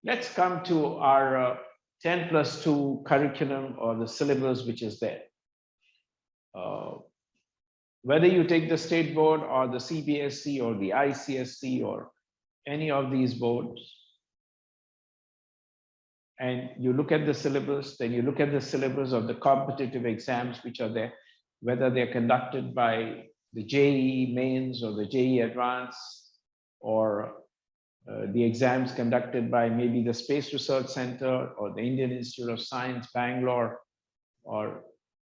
Let's come to our 10+2 curriculum, or the syllabus which is there. Whether you take the state board or the CBSE or the ICSE or any of these boards, and you look at the syllabus, then you look at the syllabus of the competitive exams which are there, whether they're conducted by the JEE Mains or the JEE Advanced, or the exams conducted by maybe the Space Research Center or the Indian Institute of Science, Bangalore, or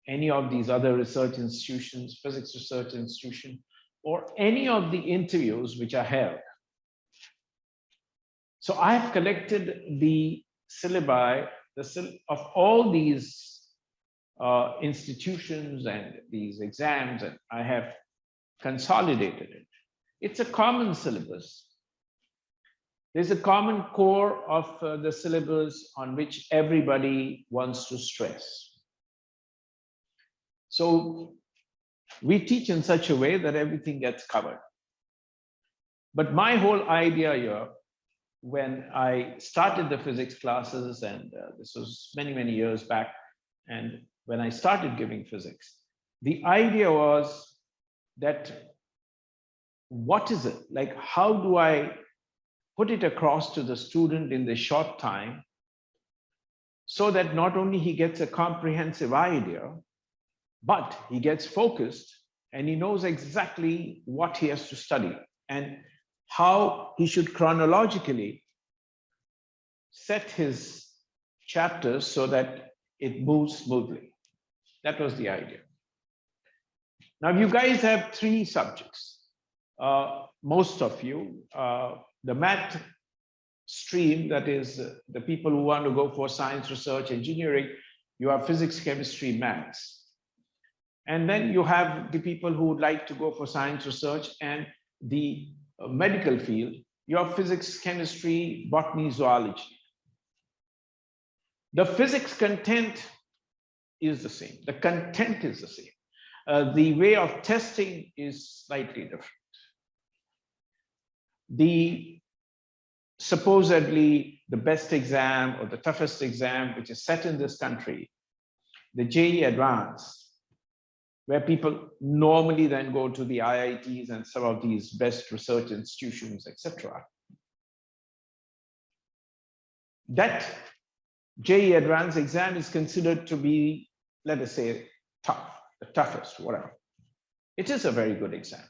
any of these other research institutions, physics research institution, or any of the interviews which are held. So I have collected the syllabi of all these institutions and these exams, and I have consolidated it. It's a common syllabus. There's a common core of the syllabus on which everybody wants to stress. So we teach in such a way that everything gets covered. But my whole idea here, when I started the physics classes, and this was many, many years back, and when I started giving physics, the idea was that what is it? Like, how do I put it across to the student in the short time so that not only he gets a comprehensive idea, but he gets focused and he knows exactly what he has to study and how he should chronologically set his chapters so that it moves smoothly. That was the idea. Now, you guys have 3 subjects. Most of you, the math stream, that is the people who want to go for science, research, engineering, you have physics, chemistry, maths. And then you have the people who would like to go for science, research, and the medical field. You have physics, chemistry, botany, zoology. The physics content is the same. The content is the same. The way of testing is slightly different. The supposedly the best exam or the toughest exam which is set in this country, the JEE Advanced, where people normally then go to the IITs and some of these best research institutions, etc. That JEE Advanced exam is considered to be, let us say, tough, the toughest, whatever. It is a very good exam.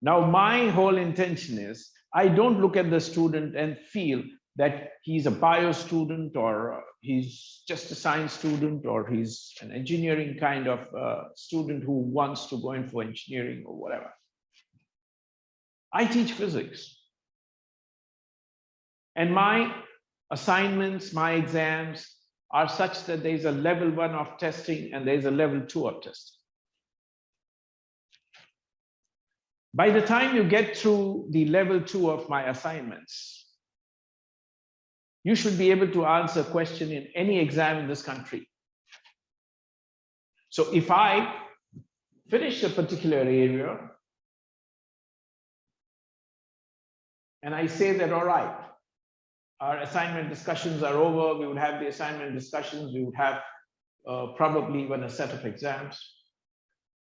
Now, my whole intention is, I don't look at the student and feel that he's a bio student, or he's just a science student, or he's an engineering kind of student who wants to go in for engineering or whatever. I teach physics. And my assignments, my exams are such that there's a level 1 of testing and there's a level 2 of testing. By the time you get through the level 2 of my assignments, you should be able to answer a question in any exam in this country. So if I finish a particular area and I say that, all right, our assignment discussions are over, we would have the assignment discussions, we would have probably even a set of exams,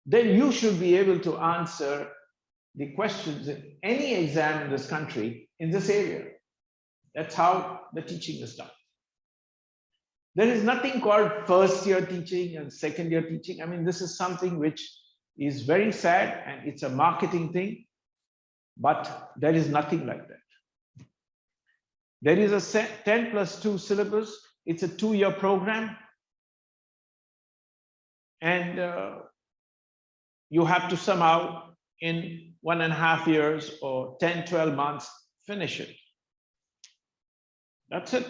then you should be able to answer the questions in any exam in this country in this area. That's how the teaching is done. There is nothing called first year teaching and second year teaching. I mean, this is something which is very sad and it's a marketing thing, but there is nothing like that. There is a 10+2 syllabus. It's a 2-year program. And you have to somehow in 1.5 years or 10, 12 months, finish it. That's it.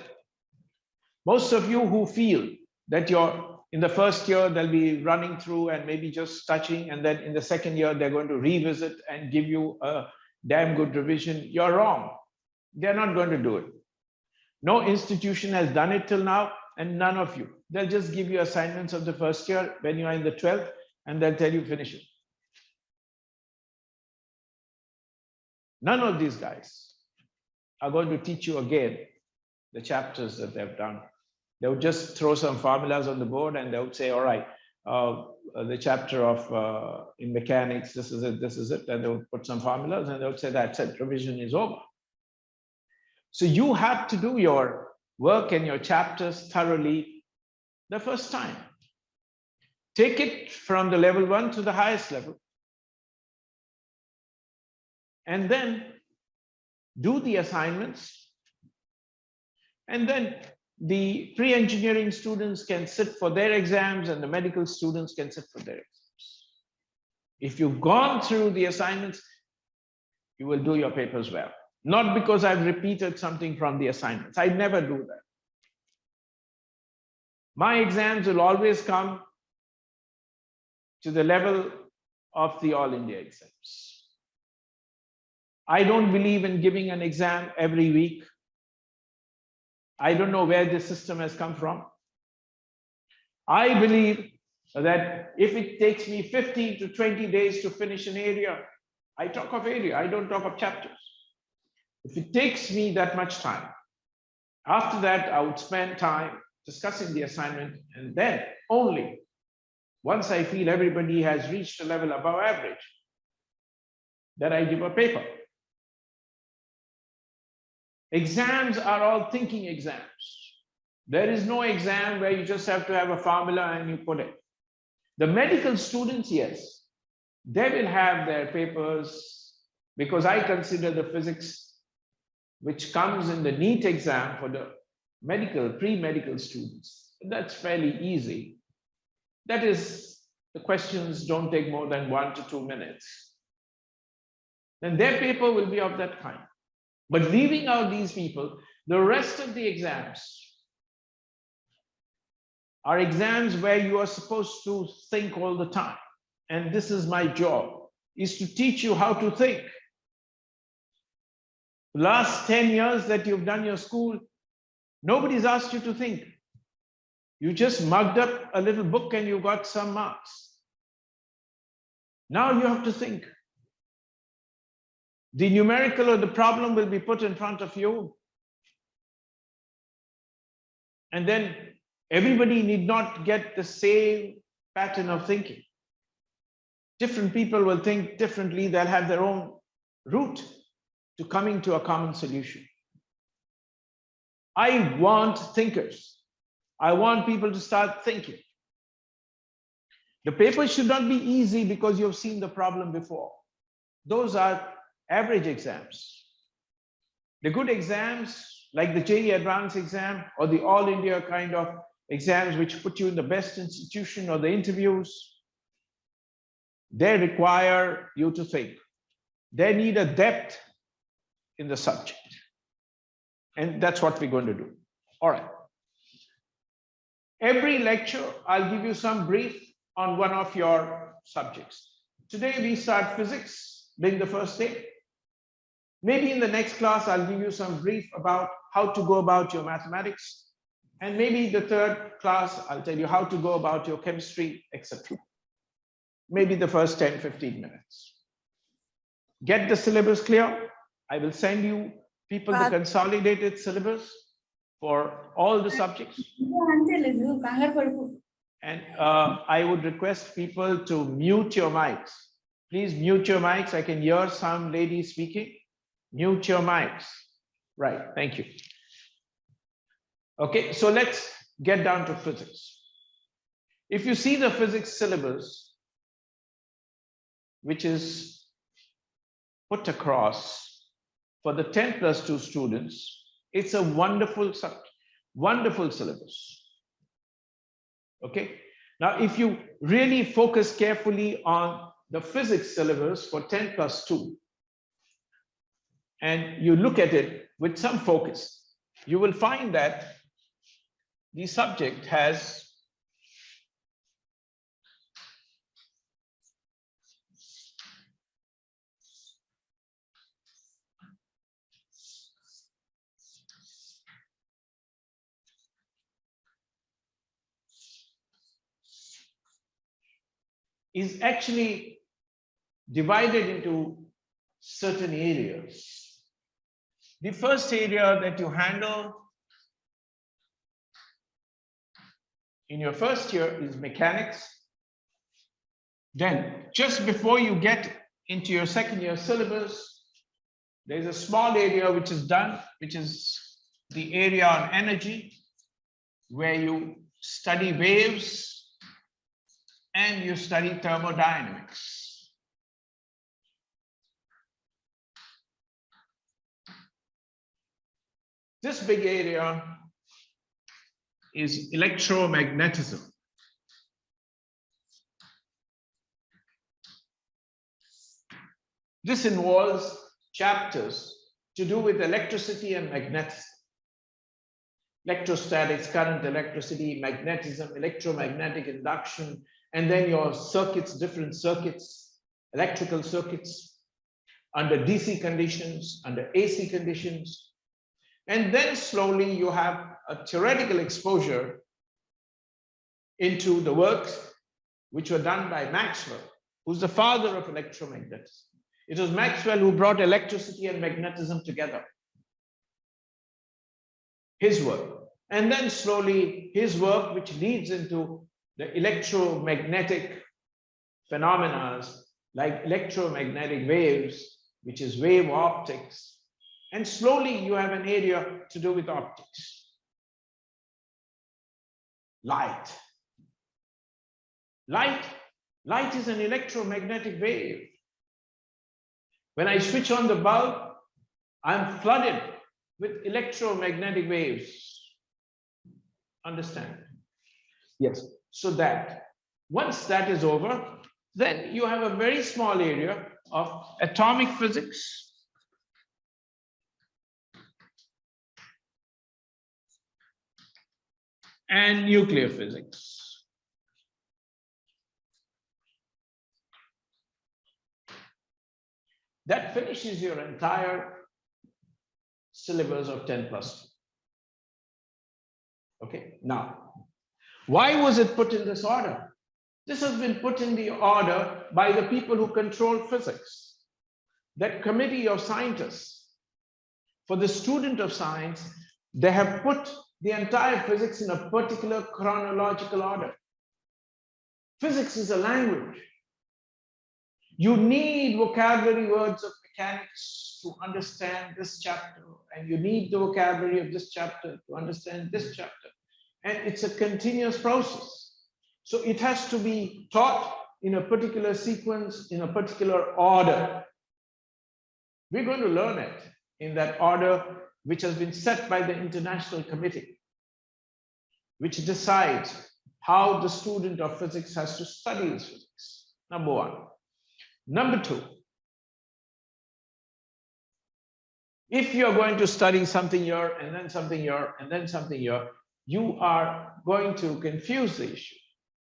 Most of you who feel that you're in the first year, they'll be running through and maybe just touching, and then in the second year, they're going to revisit and give you a damn good revision, you're wrong. They're not going to do it. No institution has done it till now, and none of you. They'll just give you assignments of the first year when you are in the 12th, and they'll tell you finish it. None of these guys. are going to teach you again the chapters that they've done. They would just throw some formulas on the board and they would say, all right, the chapter of in mechanics, this is it, and they would put some formulas and they would say, that's it, revision is over. So you have to do your work and your chapters thoroughly the first time. Take it from the level 1 to the highest level. And then do the assignments. And then the pre-engineering students can sit for their exams and the medical students can sit for their exams. If you've gone through the assignments, you will do your papers well. Not because I've repeated something from the assignments. I never do that. My exams will always come to the level of the All India exams. I don't believe in giving an exam every week. I don't know where this system has come from. I believe that if it takes me 15 to 20 days to finish an area, I talk of area, I don't talk of chapters. If it takes me that much time, after that, I would spend time discussing the assignment, and then only once I feel everybody has reached a level above average, then I give a paper. Exams are all thinking exams. There is no exam where you just have to have a formula and you put it. The medical students, yes, they will have their papers, because I consider the physics which comes in the NEET exam for the medical, pre-medical students, that's fairly easy. That is, the questions don't take more than 1 to 2 minutes. Then their paper will be of that kind. But leaving out these people, the rest of the exams are exams where you are supposed to think all the time. And this is my job, is to teach you how to think. The last 10 years that you've done your school, nobody's asked you to think. You just mugged up a little book and you got some marks. Now you have to think. The numerical or the problem will be put in front of you. And then everybody need not get the same pattern of thinking. Different people will think differently. They'll have their own route to coming to a common solution. I want thinkers. I want people to start thinking. The paper should not be easy because you've seen the problem before. Those are average exams. The good exams, like the JEE Advanced exam or the All India kind of exams which put you in the best institution, or the interviews, they require you to think. They need a depth in the subject. And that's what we're going to do. All right. Every lecture, I'll give you some brief on one of your subjects. Today, we start physics, being the first day. Maybe in the next class, I'll give you some brief about how to go about your mathematics. And maybe the third class, I'll tell you how to go about your chemistry, etc. Maybe the first 10, 15 minutes. Get the syllabus clear. I will send you people the consolidated syllabus for all the subjects. And I would request people to mute your mics. Please mute your mics. I can hear some lady speaking. Mute your mics. Right, thank you. Okay, so let's get down to physics. If you see the physics syllabus, which is put across for the 10+2 students, it's a wonderful subject, wonderful syllabus. Okay, now if you really focus carefully on the physics syllabus for 10+2 and you look at it with some focus, you will find that the subject has is actually divided into certain areas. The first area that you handle in your first year is mechanics. Then, just before you get into your second year syllabus, there's a small area which is done, which is the area on energy, where you study waves and you study thermodynamics. This big area is electromagnetism. This involves chapters to do with electricity and magnetism. Electrostatics, current, electricity, magnetism, electromagnetic induction, and then your circuits, different circuits, electrical circuits, under DC conditions, under AC conditions. And then slowly you have a theoretical exposure into the works which were done by Maxwell, who's the father of electromagnetism. It was Maxwell who brought electricity and magnetism together. His work. And then slowly his work, which leads into the electromagnetic phenomena like electromagnetic waves, which is wave optics. And slowly you have an area to do with optics. Light. Light is an electromagnetic wave. When I switch on the bulb, I'm flooded with electromagnetic waves. Understand? Yes. So that once that is over, then you have a very small area of atomic physics, and nuclear physics. That finishes your entire syllabus of 10+2. Okay, now, why was it put in this order? This has been put in the order by the people who control physics. That committee of scientists, for the student of science, they have put the entire physics in a particular chronological order. Physics is a language. You need vocabulary words of mechanics to understand this chapter, and you need the vocabulary of this chapter to understand this chapter. And it's a continuous process. So it has to be taught in a particular sequence, in a particular order. We're going to learn it in that order which has been set by the International Committee, which decides how the student of physics has to study his physics. Number one. Number two, if you're going to study something here and then something here and then something here, you are going to confuse the issue.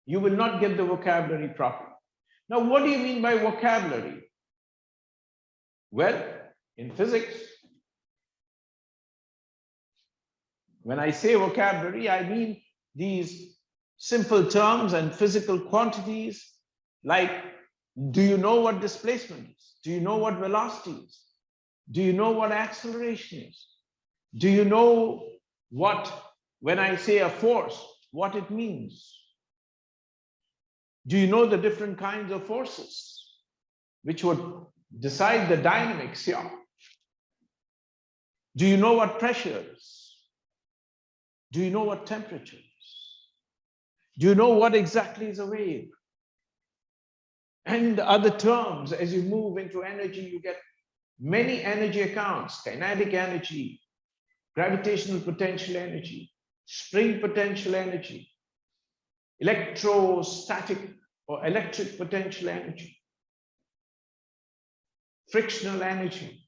You will not get the vocabulary properly. Now, what do you mean by vocabulary? Well, in physics, when I say vocabulary, I mean these simple terms and physical quantities like, do you know what displacement is? Do you know what velocity is? Do you know what acceleration is? Do you know what, when I say a force, what it means? Do you know the different kinds of forces which would decide the dynamics here? Do you know what pressure is? Do you know what temperature is? Do you know what exactly is a wave? And other terms, as you move into energy, you get many energy accounts: kinetic energy, gravitational potential energy, spring potential energy, electrostatic or electric potential energy, frictional energy.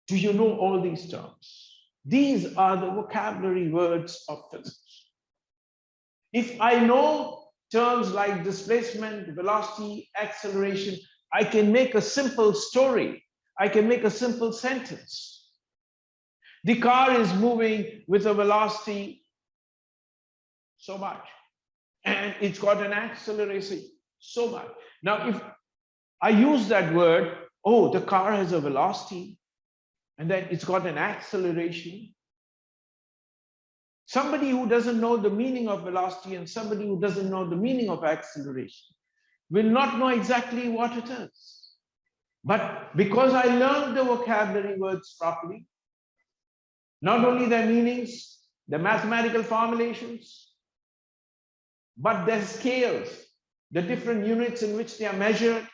Do you know all these terms? These are the vocabulary words of physics. If I know terms like displacement, velocity, acceleration, I can make a simple story. I can make a simple sentence. The car is moving with a velocity so much, and it's got an acceleration so much. Now, if I use that word, oh, the car has a velocity, and then it's got an acceleration. Somebody who doesn't know the meaning of velocity and somebody who doesn't know the meaning of acceleration will not know exactly what it is. But because I learned the vocabulary words properly, not only their meanings, the mathematical formulations, but their scales, the different units in which they are measured,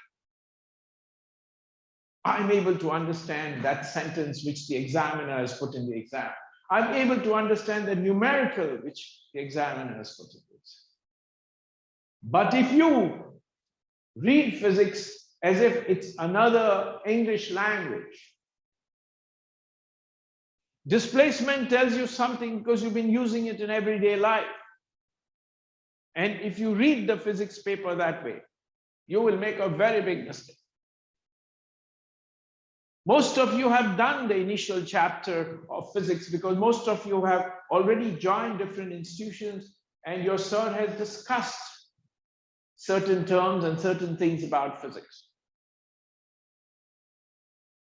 I'm able to understand that sentence which the examiner has put in the exam. I'm able to understand the numerical which the examiner has put in the exam. But if you read physics as if it's another English language, displacement tells you something because you've been using it in everyday life. And if you read the physics paper that way, you will make a very big mistake. Most of you have done the initial chapter of physics because most of you have already joined different institutions and your sir has discussed certain terms and certain things about physics.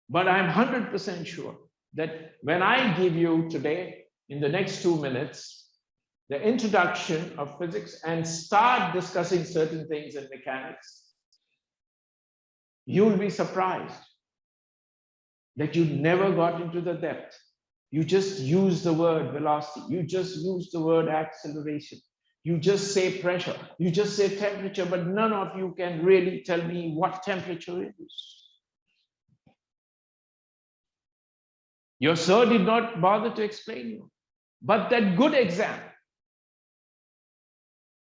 But I'm 100% sure that when I give you today, in the next 2 minutes, the introduction of physics and start discussing certain things in mechanics, you'll be surprised that you never got into the depth. You just use the word velocity. You just use the word acceleration. You just say pressure. You just say temperature, but none of you can really tell me what temperature is. Your sir did not bother to explain you. But that good exam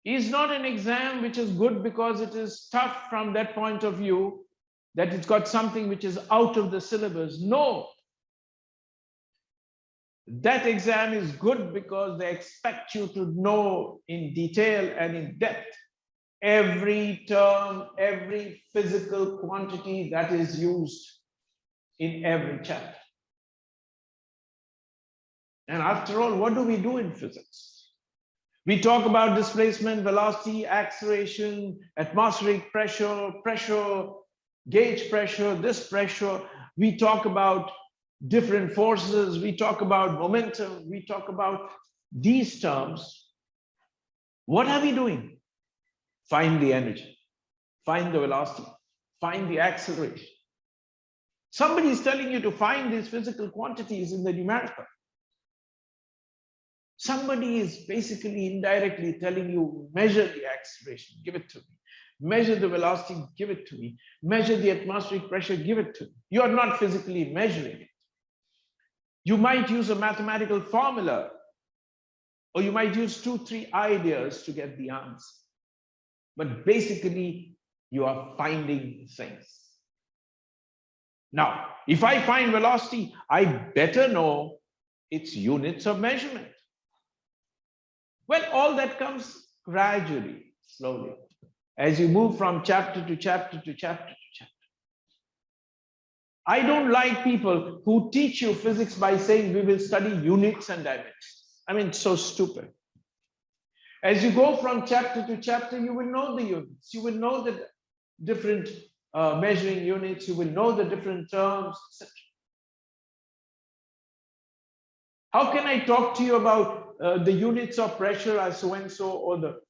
is not an exam which is good because it is tough from that point of view, that it's got something which is out of the syllabus. No. That exam is good because they expect you to know in detail and in depth every term, every physical quantity that is used in every chapter. And after all, what do we do in physics? We talk about displacement, velocity, acceleration, atmospheric pressure, gauge pressure, this pressure. We talk about different forces. We talk about momentum. We talk about these terms. What are we doing? Find the energy, find the velocity, find the acceleration. Somebody is telling you to find these physical quantities in the numerical. Somebody is basically indirectly telling you, measure the acceleration, give it to me. Measure the velocity, give it to me. Measure the atmospheric pressure, give it to me. You are not physically measuring it. You might use a mathematical formula, or you might use 2-3 ideas to get the answer. But basically, you are finding things. Now, if I find velocity, I better know its units of measurement. Well, all that comes gradually, slowly, as you move from chapter to chapter to chapter to chapter. I don't like people who teach you physics by saying we will study units and dimensions. I mean, so stupid. As you go from chapter to chapter, you will know the units. You will know the different measuring units. You will know the different terms, etc. How can I talk to you about the units of pressure as so-and-so or the...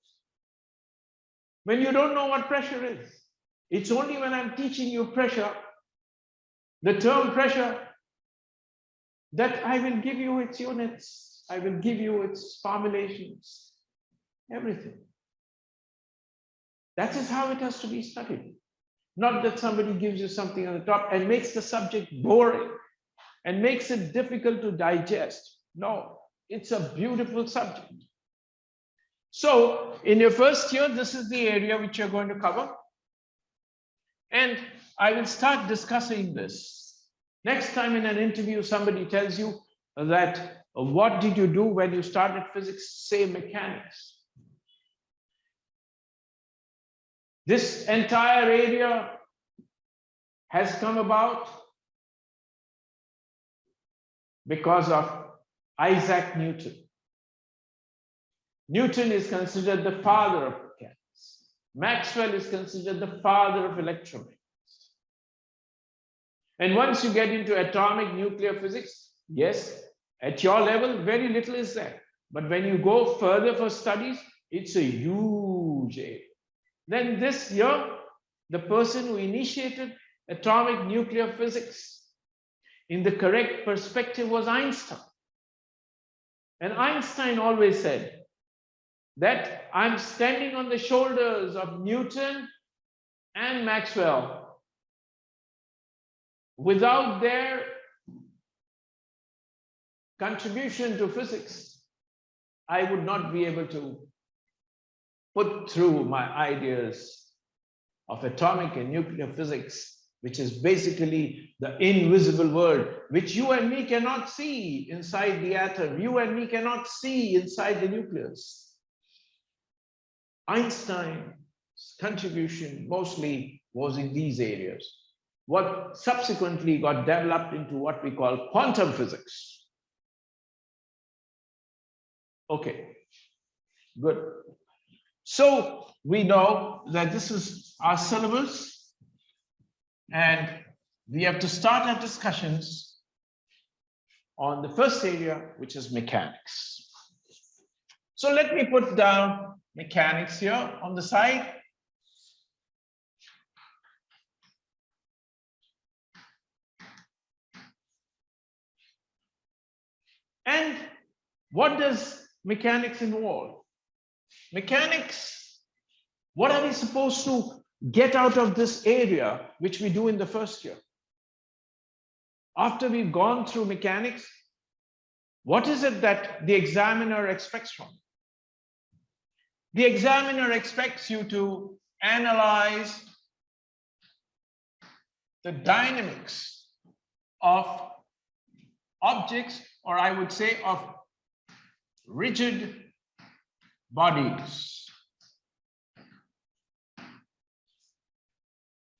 when you don't know what pressure is? It's only when I'm teaching you pressure, the term pressure, that I will give you its units. I will give you its formulations, everything. That is how it has to be studied. Not that somebody gives you something on the top and makes the subject boring and makes it difficult to digest. No, it's a beautiful subject. So in your first year, this is the area which you're going to cover. And I will start discussing this. Next time in an interview, somebody tells you that, what did you do when you started physics? Say mechanics. This entire area has come about because of Isaac Newton. Newton is considered the father of mechanics. Maxwell is considered the father of electromagnetics. And once you get into atomic nuclear physics, yes, at your level, very little is there. But when you go further for studies, it's a huge area. Then this year, the person who initiated atomic nuclear physics in the correct perspective was Einstein. And Einstein always said that I'm standing on the shoulders of Newton and Maxwell. Without their contribution to physics, I would not be able to put through my ideas of atomic and nuclear physics, which is basically the invisible world, which you and me cannot see inside the atom. You and me cannot see inside the nucleus. Einstein's contribution mostly was in these areas, what subsequently got developed into what we call quantum physics. Okay, good. So we know that this is our syllabus, and we have to start our discussions on the first area, which is mechanics. So let me put down mechanics here on the side. And what does mechanics involve? Mechanics, what are we supposed to get out of this area, which we do in the first year? After we've gone through mechanics, what is it that the examiner expects from you? The examiner expects you to analyze the dynamics of objects, or I would say of rigid bodies.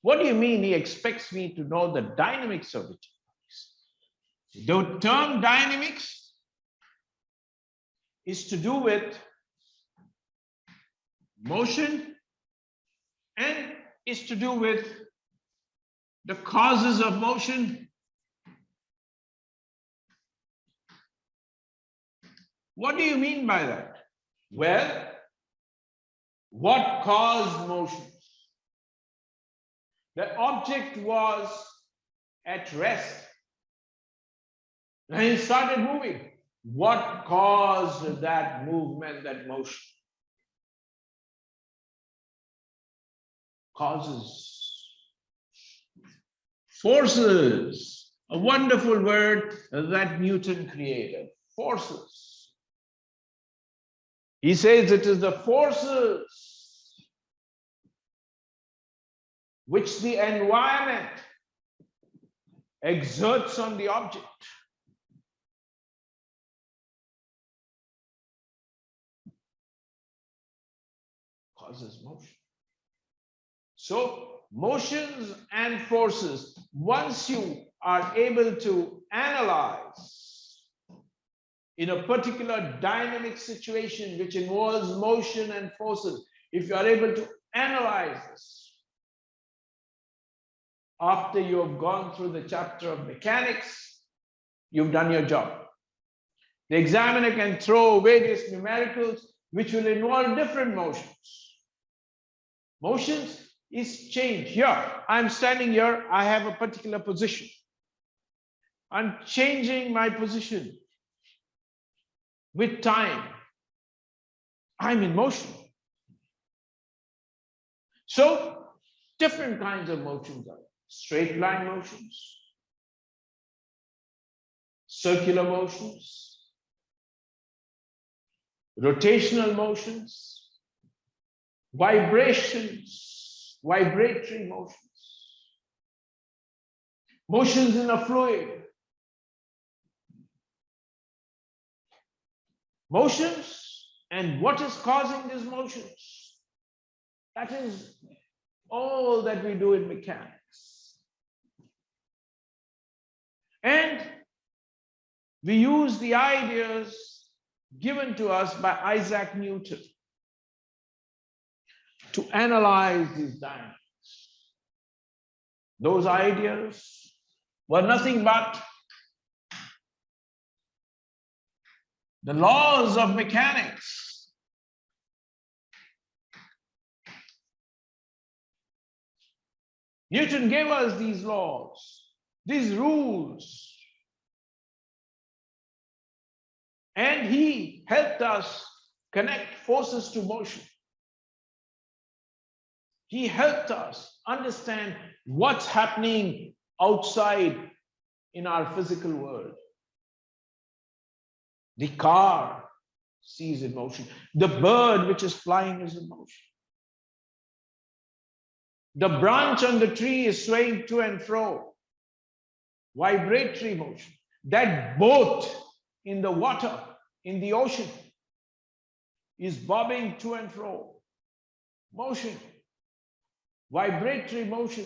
What do you mean he expects me to know the dynamics of rigid bodies? The term dynamics is to do with motion and is to do with the causes of motion. What do you mean by that? Well, what caused motion? The object was at rest and he started moving. What caused that movement, that motion? Causes. Forces, a wonderful word that Newton created. Forces. He says it is the forces which the environment exerts on the object. Causes motion. So motions and forces, once you are able to analyze in a particular dynamic situation which involves motion and forces, if you are able to analyze this, after you have gone through the chapter of mechanics, you've done your job. The examiner can throw various numericals which will involve different motions. Motions is change. Here, I'm standing here, I have a particular position. I'm changing my position with time. I'm in motion. So, different kinds of motions are straight line motions, circular motions, rotational motions, vibrations, vibratory motions, motions in a fluid, motions, and what is causing these motions? That is all that we do in mechanics. And we use the ideas given to us by Isaac Newton to analyze these dynamics. Those ideas were nothing but the laws of mechanics. Newton gave us these laws, these rules, and he helped us connect forces to motion. He helped us understand what's happening outside in our physical world. The car sees in motion. The bird which is flying is in motion. The branch on the tree is swaying to and fro. Vibratory motion. That boat in the water, in the ocean, is bobbing to and fro. Motion. Vibratory motion.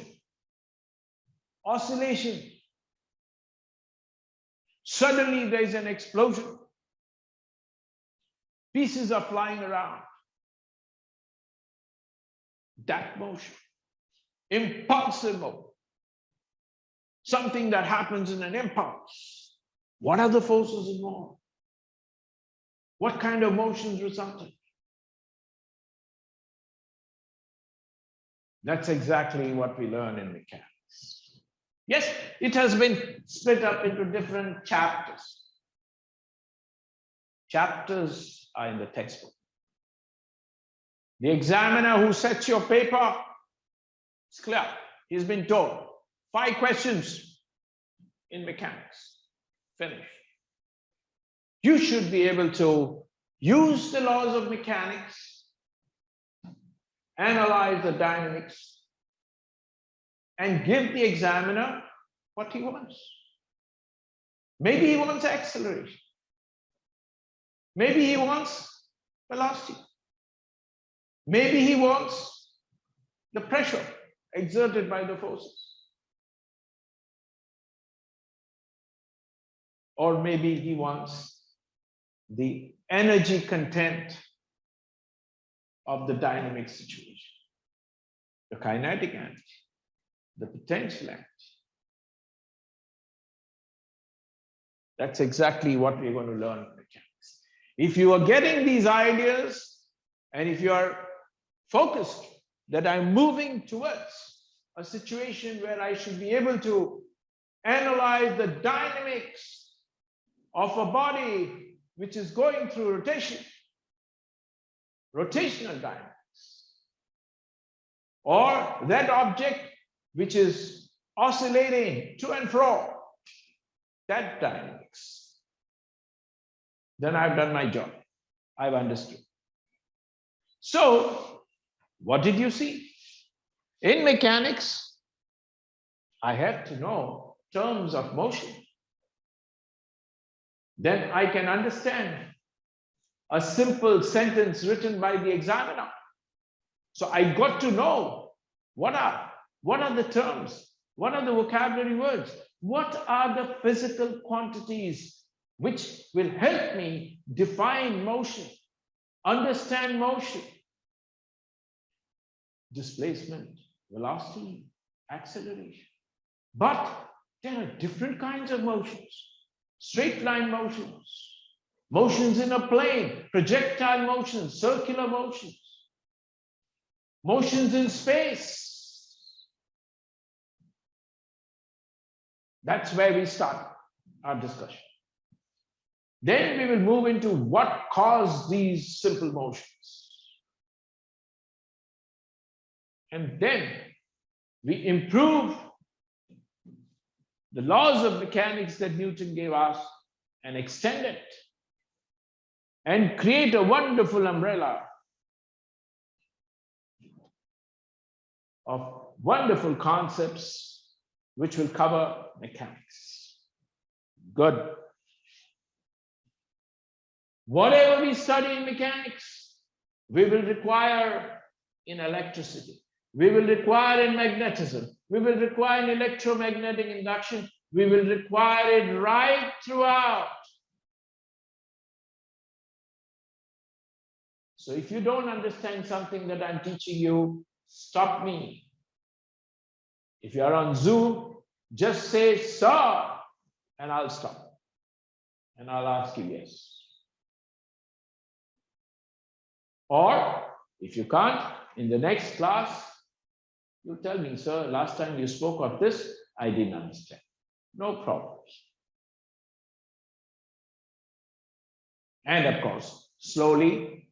Oscillation. Suddenly there is an explosion. Pieces are flying around. That motion. Impulsive motion. Something that happens in an impulse. What are the forces involved? What kind of motions resulted? That's exactly what we learn in mechanics. Yes, it has been split up into different chapters. Chapters are in the textbook. The examiner who sets your paper, it's clear. He's been told 5 questions in mechanics. Finish. You should be able to use the laws of mechanics, analyze the dynamics, and give the examiner what he wants. Maybe he wants acceleration. Maybe he wants velocity. Maybe he wants the pressure exerted by the forces. Or maybe he wants the energy content of the dynamic situation, the kinetic energy, the potential energy. That's exactly what we're going to learn in mechanics. If you are getting these ideas, and if you are focused that I'm moving towards a situation where I should be able to analyze the dynamics of a body which is going through rotation, rotational dynamics, or that object which is oscillating to and fro, that dynamics, then I've done my job. I've understood. So, what did you see? In mechanics, I have to know terms of motion. Then I can understand a simple sentence written by the examiner. So I got to know what are the terms, what are the vocabulary words, what are the physical quantities which will help me define motion, understand motion, displacement, velocity, acceleration. But there are different kinds of motions. Straight line motions, motions in a plane, projectile motions, circular motions, motions in space. That's where we start our discussion. Then we will move into what caused these simple motions. And then we improve the laws of mechanics that Newton gave us and extend it and create a wonderful umbrella of wonderful concepts which will cover mechanics. Good. Whatever we study in mechanics, we will require in electricity. We will require in magnetism. We will require in electromagnetic induction. We will require it right throughout. So if you don't understand something that I'm teaching you, stop me. If you are on Zoom, Just say, sir, and I'll stop. And I'll ask you yes. Or if you can't, in the next class, you tell me, sir, last time you spoke of this, I didn't understand. No problems. And of course, slowly,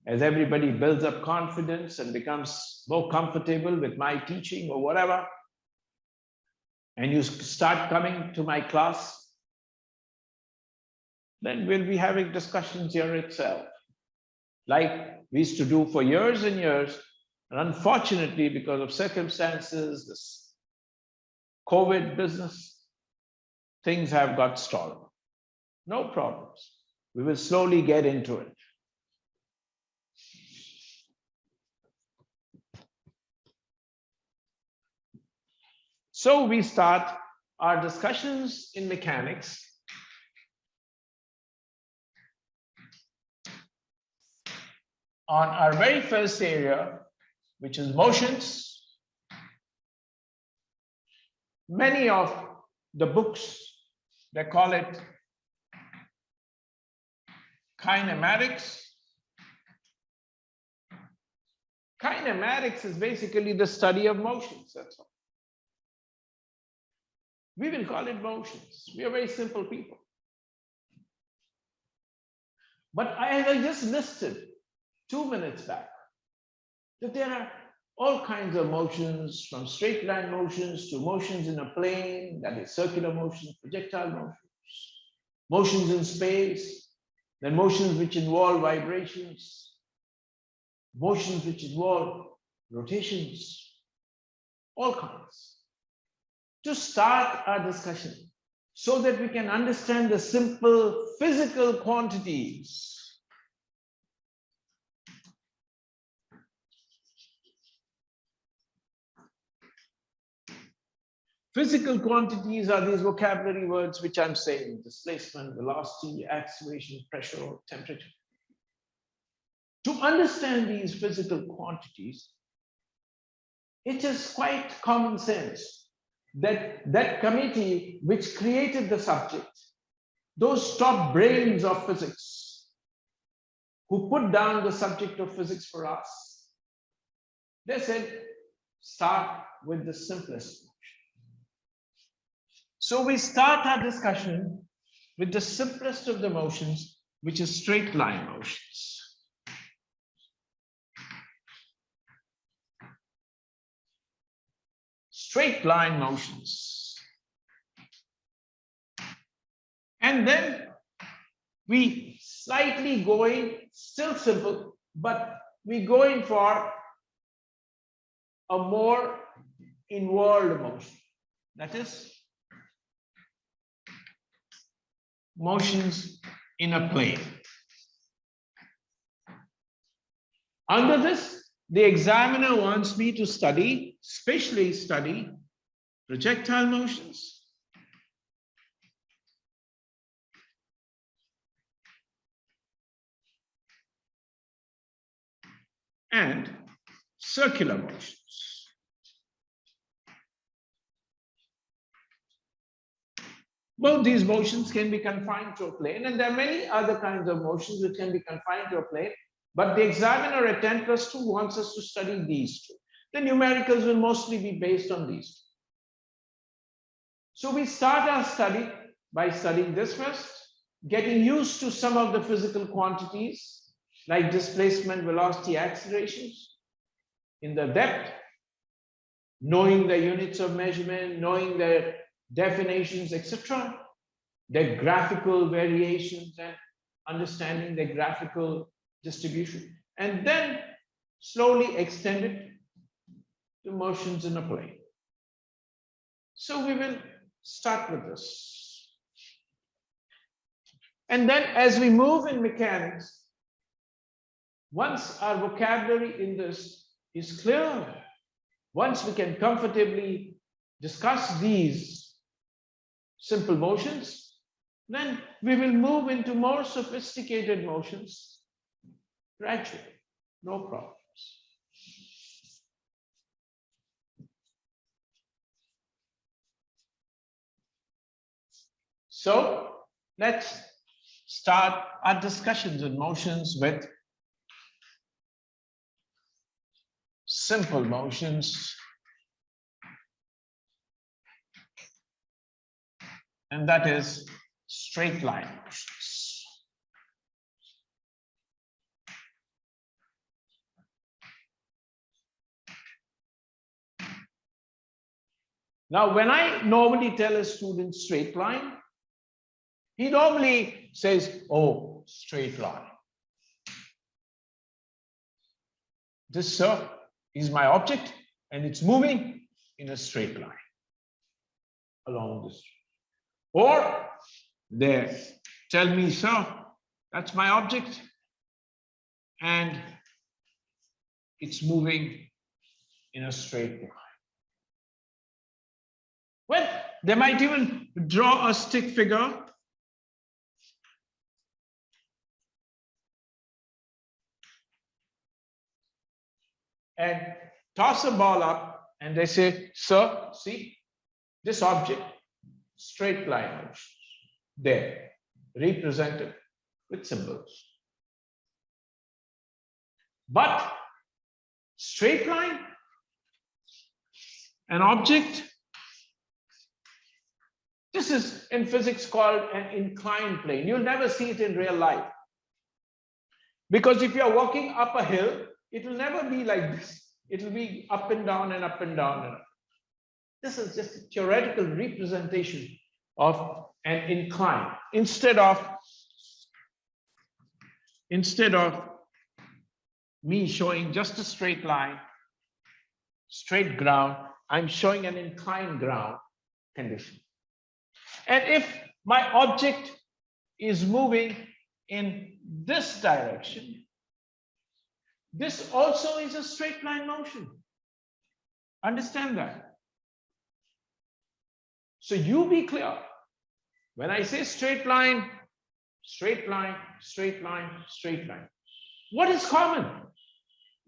as everybody builds up confidence and becomes more comfortable with my teaching or whatever, and you start coming to my class, then we'll be having discussions here itself, like we used to do for years and years. And unfortunately, because of circumstances, this COVID business, things have got stalled. No problems. We will slowly get into it. So we start our discussions in mechanics on our very first area, which is motions. Many of the books, they call it kinematics. Kinematics is basically the study of motions, that's all. We will call it motions. We are very simple people. But I just listed 2 minutes back that there are all kinds of motions, from straight line motions to motions in a plane, that is circular motions, projectile motions, motions in space, then motions which involve vibrations, motions which involve rotations, all kinds. To start our discussion so that we can understand the simple physical quantities. Physical quantities are these vocabulary words which I'm saying: displacement, velocity, acceleration, pressure, temperature. To understand these physical quantities, it is quite common sense that committee which created the subject, those top brains of physics who put down the subject of physics for us, they said, start with the simplest motion. So we start our discussion with the simplest of the motions, which is straight line motions. Straight line motions. And then we slightly go in, still simple, but we go in for a more involved motion. That is motions in a plane. Under this, the examiner wants me to study, specially study, projectile motions, and circular motions. Both these motions can be confined to a plane, and there are many other kinds of motions which can be confined to a plane, but the examiner at 10+2 wants us to study these two. The numericals will mostly be based on these two. So we start our study by studying this first, getting used to some of the physical quantities like displacement, velocity, accelerations in the depth, knowing the units of measurement, knowing their definitions, etc., their graphical variations, and understanding their graphical distribution, and then slowly extend it to motions in a plane. So we will start with this. And then as we move in mechanics, once our vocabulary in this is clear, once we can comfortably discuss these simple motions, then we will move into more sophisticated motions gradually, no problems. So let's start our discussions on motions with simple motions, and that is straight line motions. Now, when I normally tell a student straight line, he normally says, oh, straight line. This, sir, is my object, and it's moving in a straight line along this. Or they tell me, sir, that's my object, and it's moving in a straight line. Well, they might even draw a stick figure and toss a ball up, and they say, sir, see, this object, straight line motion, there, represented with symbols. But straight line, an object, this is in physics called an inclined plane. You'll never see it in real life. Because if you're walking up a hill, it will never be like this. It will be up and down and up and down and up. This is just a theoretical representation of an incline. Instead of me showing just a straight line, straight ground, I'm showing an inclined ground condition. And if my object is moving in this direction, this also is a straight line motion. Understand that? So you be clear. When I say straight line, straight line, straight line, straight line, what is common?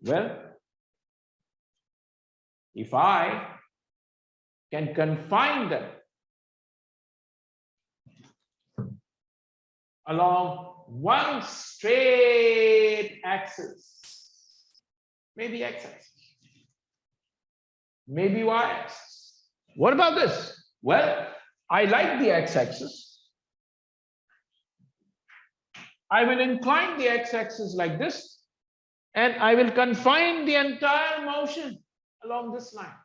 Well, if I can confine them along one straight axis, maybe x-axis, maybe y-axis. What about this? Well, I like the x-axis. I will incline the x-axis like this, and I will confine the entire motion along this line.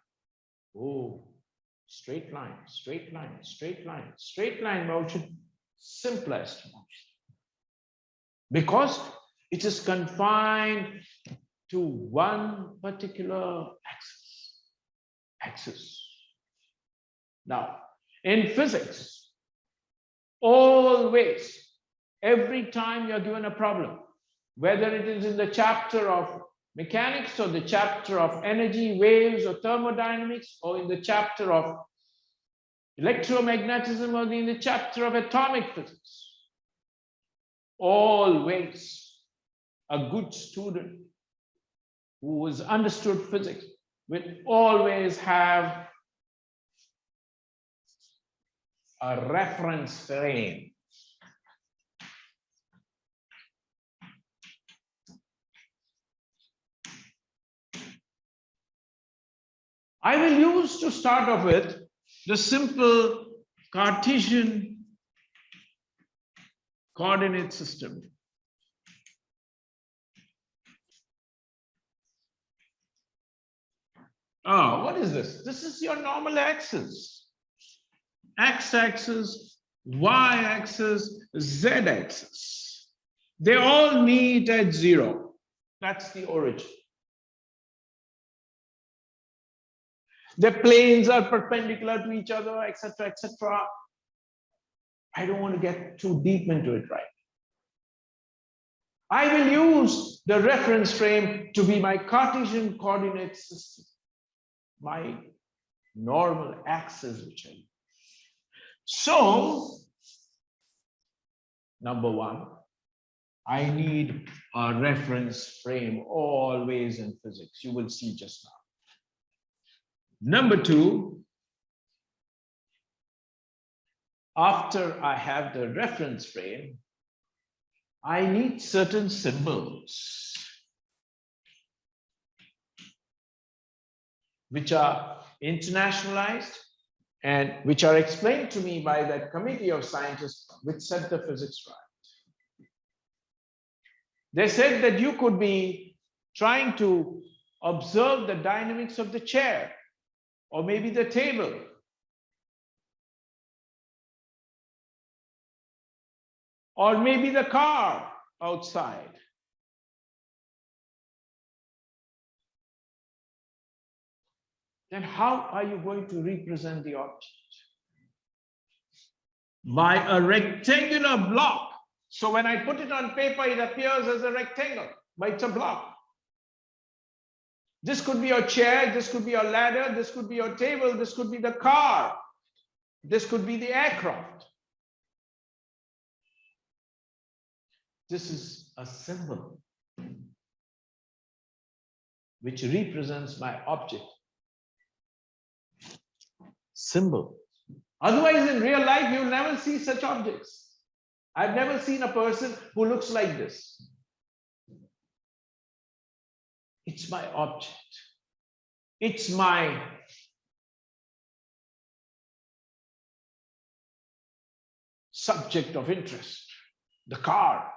Oh, straight line, straight line, straight line, straight line motion, simplest motion. Because it is confined to one particular axis. Now, in physics, always, every time you're given a problem, whether it is in the chapter of mechanics or the chapter of energy, waves, or thermodynamics, or in the chapter of electromagnetism, or in the chapter of atomic physics, always a good student who has understood physics will always have a reference frame. I will use, to start off with, the simple Cartesian coordinate system. Oh, what is this? This is your normal axis. X-axis, Y-axis, Z-axis. They all meet at 0. That's the origin. The planes are perpendicular to each other, etc., etc. I don't want to get too deep into it right. I will use the reference frame to be my Cartesian coordinate system, my normal axis which I use. So, number one, I need a reference frame always in physics. You will see just now. Number two, after I have the reference frame, I need certain symbols which are internationalized and which are explained to me by that committee of scientists which set the physics right. They said that you could be trying to observe the dynamics of the chair or maybe the table. Or maybe the car outside. Then how are you going to represent the object? By a rectangular block. So when I put it on paper, it appears as a rectangle, but it's a block. This could be your chair, this could be your ladder, this could be your table, this could be the car, this could be the aircraft. This is a symbol which represents my object. Symbol. Otherwise, in real life, you'll never see such objects. I've never seen a person who looks like this. It's my object. It's my subject of interest. The car,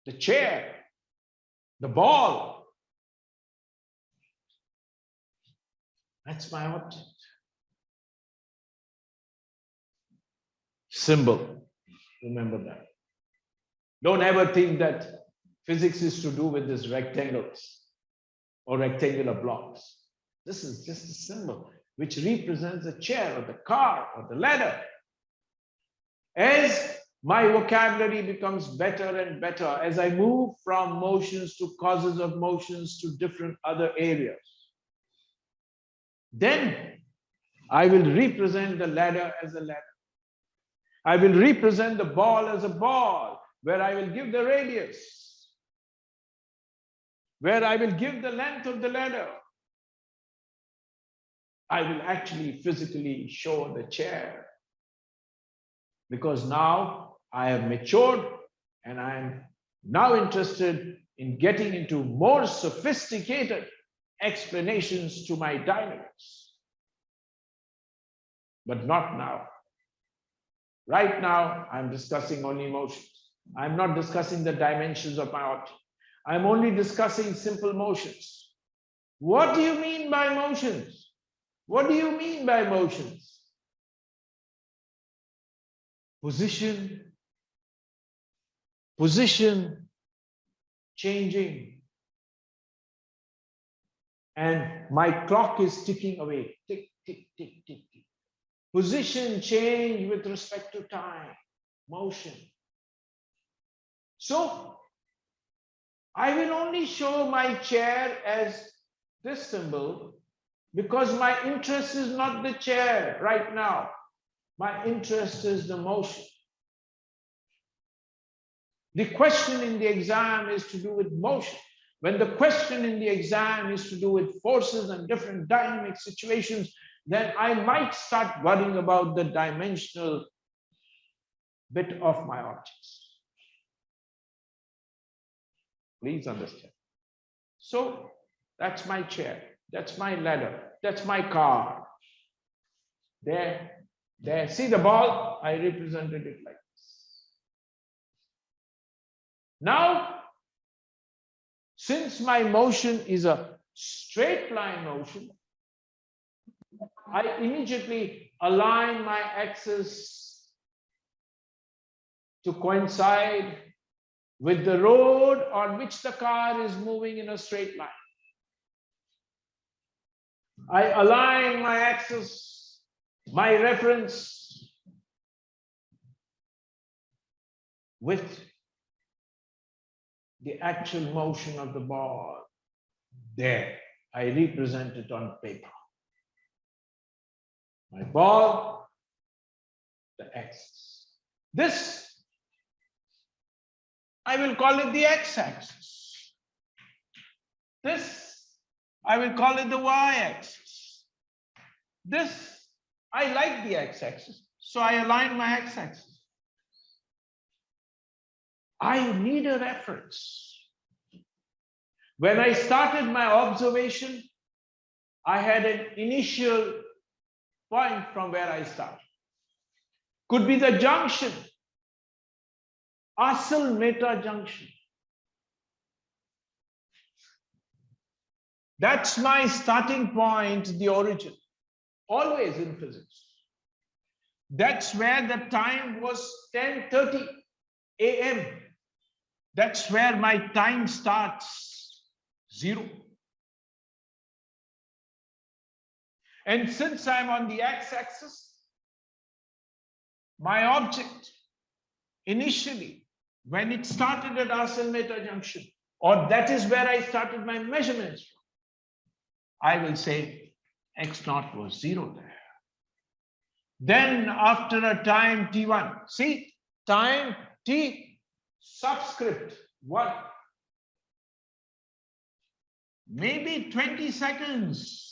the chair, the ball. That's my object. Symbol. Remember that. Don't ever think that physics is to do with these rectangles or rectangular blocks. This is just a symbol which represents a chair or the car or the ladder. As my vocabulary becomes better and better, as I move from motions to causes of motions to different other areas, then I will represent the ladder as a ladder. I will represent the ball as a ball, where I will give the radius, where I will give the length of the ladder. I will actually physically show the chair, because now I have matured and I am now interested in getting into more sophisticated explanations to my dynamics. But not now. Right now, I'm discussing only motions. I'm not discussing the dimensions of my object. I'm only discussing simple motions. What do you mean by motions? What do you mean by motions? Position changing. And my clock is ticking away. Tick, tick, tick, tick, tick. Position change with respect to time, motion. So I will only show my chair as this symbol because my interest is not the chair right now. My interest is the motion. The question in the exam is to do with motion. When the question in the exam is to do with forces and different dynamic situations, then I might start worrying about the dimensional bit of my objects. Please understand. So that's my chair, that's my ladder, that's my car. There, see the ball? I represented it like this. Now, since my motion is a straight line motion, I immediately align my axis to coincide with the road on which the car is moving in a straight line. I align my axis, my reference, with the actual motion of the ball. There, I represent it on paper. My ball, the axis. This, I will call it the x-axis. This, I will call it the y-axis. This, I like the x-axis, So I align my x-axis. I need a reference. When I started my observation, I had an initial point from where I started. Could be the junction, acyl meta junction. That's my starting point, the origin, always in physics. That's where the time was 10:30 a.m. That's where my time starts, 0. And since I'm on the x-axis, my object initially, when it started at acyl meta junction, or that is where I started my measurements from, I will say x naught was 0 there. Then after a time t1, see, time t subscript 1, maybe 20 seconds.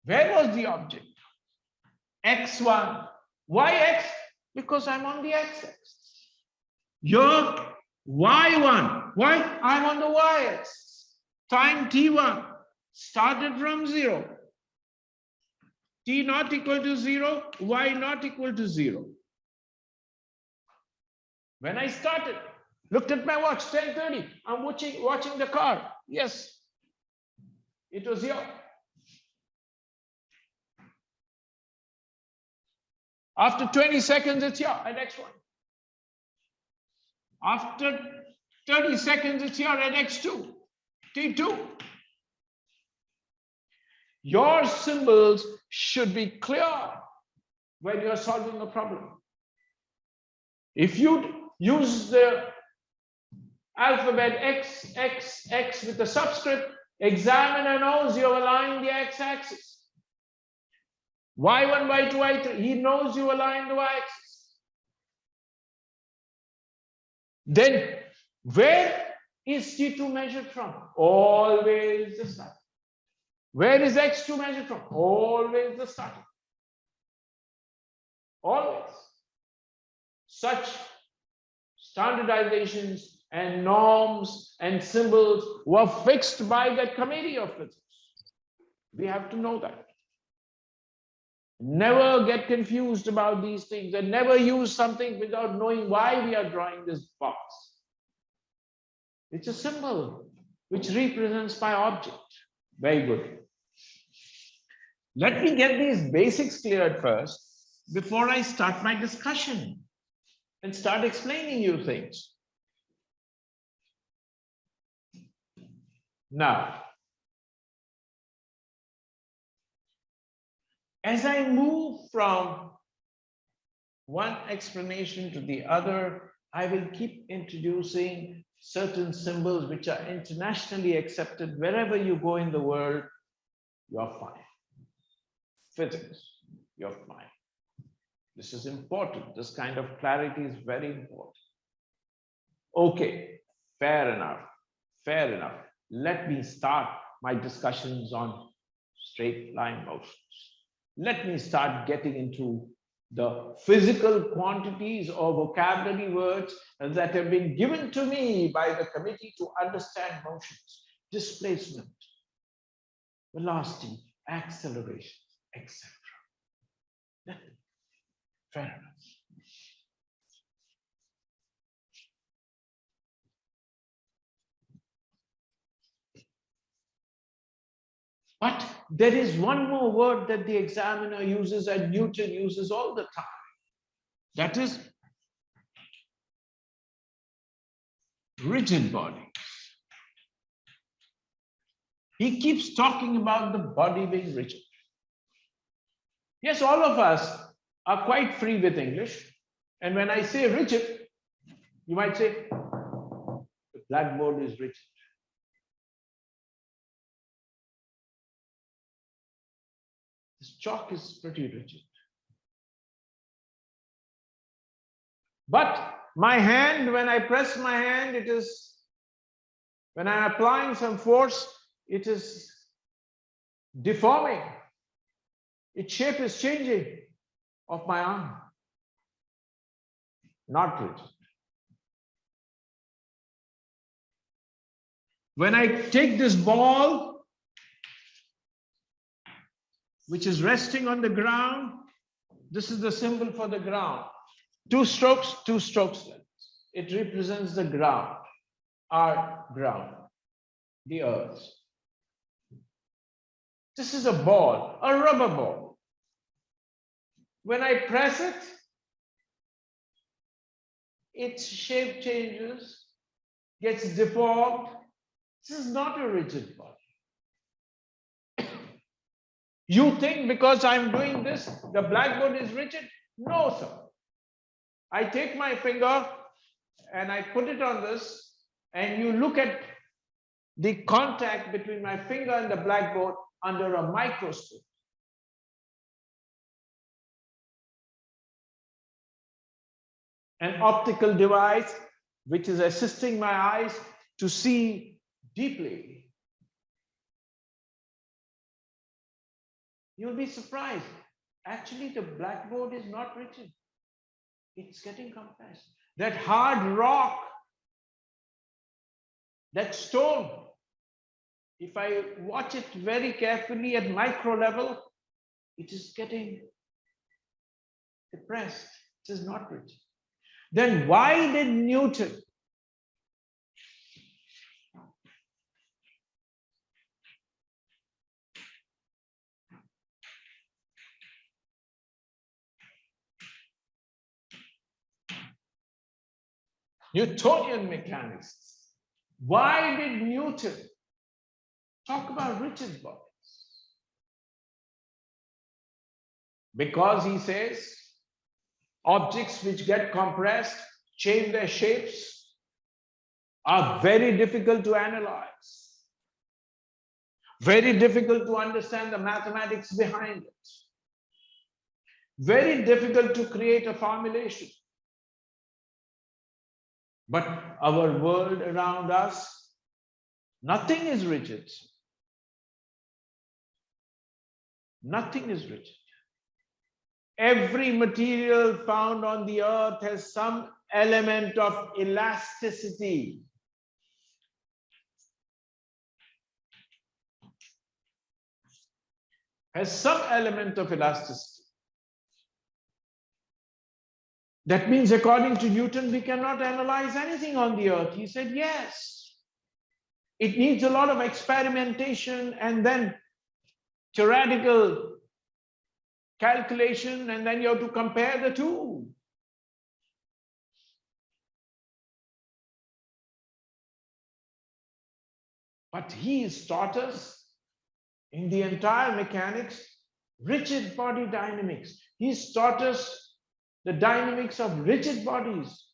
Where was the object? x1. Why x? Because I'm on the x-axis. Your y1. Why? I'm on the y-axis. Time t1 started from 0. T not equal to 0, y not equal to 0. When I started, looked at my watch, 10:30. I'm watching the car. Yes, it was here. After 20 seconds, it's here at x1. After 30 seconds, it's here at x2, t2. Your symbols should be clear when you're solving a problem. If you use the alphabet X, X, X with a subscript, examiner knows you've aligned the x-axis. Y1, Y2, Y3, he knows you align the y-axis. Then where is T2 measured from? Always the start. Where is X2 measured from? Always the starting. Always. Such standardizations and norms and symbols were fixed by the committee of physics. We have to know that. Never get confused about these things and never use something without knowing why we are drawing this box. It's a symbol which represents my object. Very good. Let me get these basics cleared first before I start my discussion and start explaining you things. Now, as I move from one explanation to the other, I will keep introducing certain symbols which are internationally accepted. Wherever you go in the world, you're fine. Physics, you're fine. This is important. This kind of clarity is very important. Okay, fair enough. Fair enough. Let me start my discussions on straight line motions. Let me start getting into the physical quantities or vocabulary words that have been given to me by the committee to understand motions, displacement, velocity, acceleration, etc. Fair enough. But there is one more word that the examiner uses and Newton uses all the time. That is rigid body. He keeps talking about the body being rigid. Yes, all of us are quite free with English. And when I say rigid, you might say, the blackboard is rigid. This chalk is pretty rigid. But my hand, when I press my hand, it is, when I'm applying some force, it is deforming. Its shape is changing of my arm. Not rigid. When I take this ball, which is resting on the ground, this is the symbol for the ground. Two strokes. It represents the ground, our ground, the earth. This is a ball, a rubber ball. When I press it, its shape changes, gets deformed. This is not a rigid body. You think because I'm doing this, the blackboard is rigid? No, sir. I take my finger and I put it on this, and you look at the contact between my finger and the blackboard under a microscope. An optical device which is assisting my eyes to see deeply. You'll be surprised. Actually, the blackboard is not rigid. It's getting compressed. That hard rock, that stone, if I watch it very carefully at micro level, it is getting depressed. It is not rigid. Then why did Newton Newtonian mechanics, why did Newton talk about rigid bodies? Because he says objects which get compressed, change their shapes, are very difficult to analyze, very difficult to understand the mathematics behind it, very difficult to create a formulation. But our world around us, nothing is rigid. Nothing is rigid. Every material found on the earth has some element of elasticity. Has some element of elasticity. That means, according to Newton, we cannot analyze anything on the earth. He said, yes. It needs a lot of experimentation and then theoretical calculation, and then you have to compare the two. But he has taught us in the entire mechanics, rigid body dynamics. He's taught us the dynamics of rigid bodies.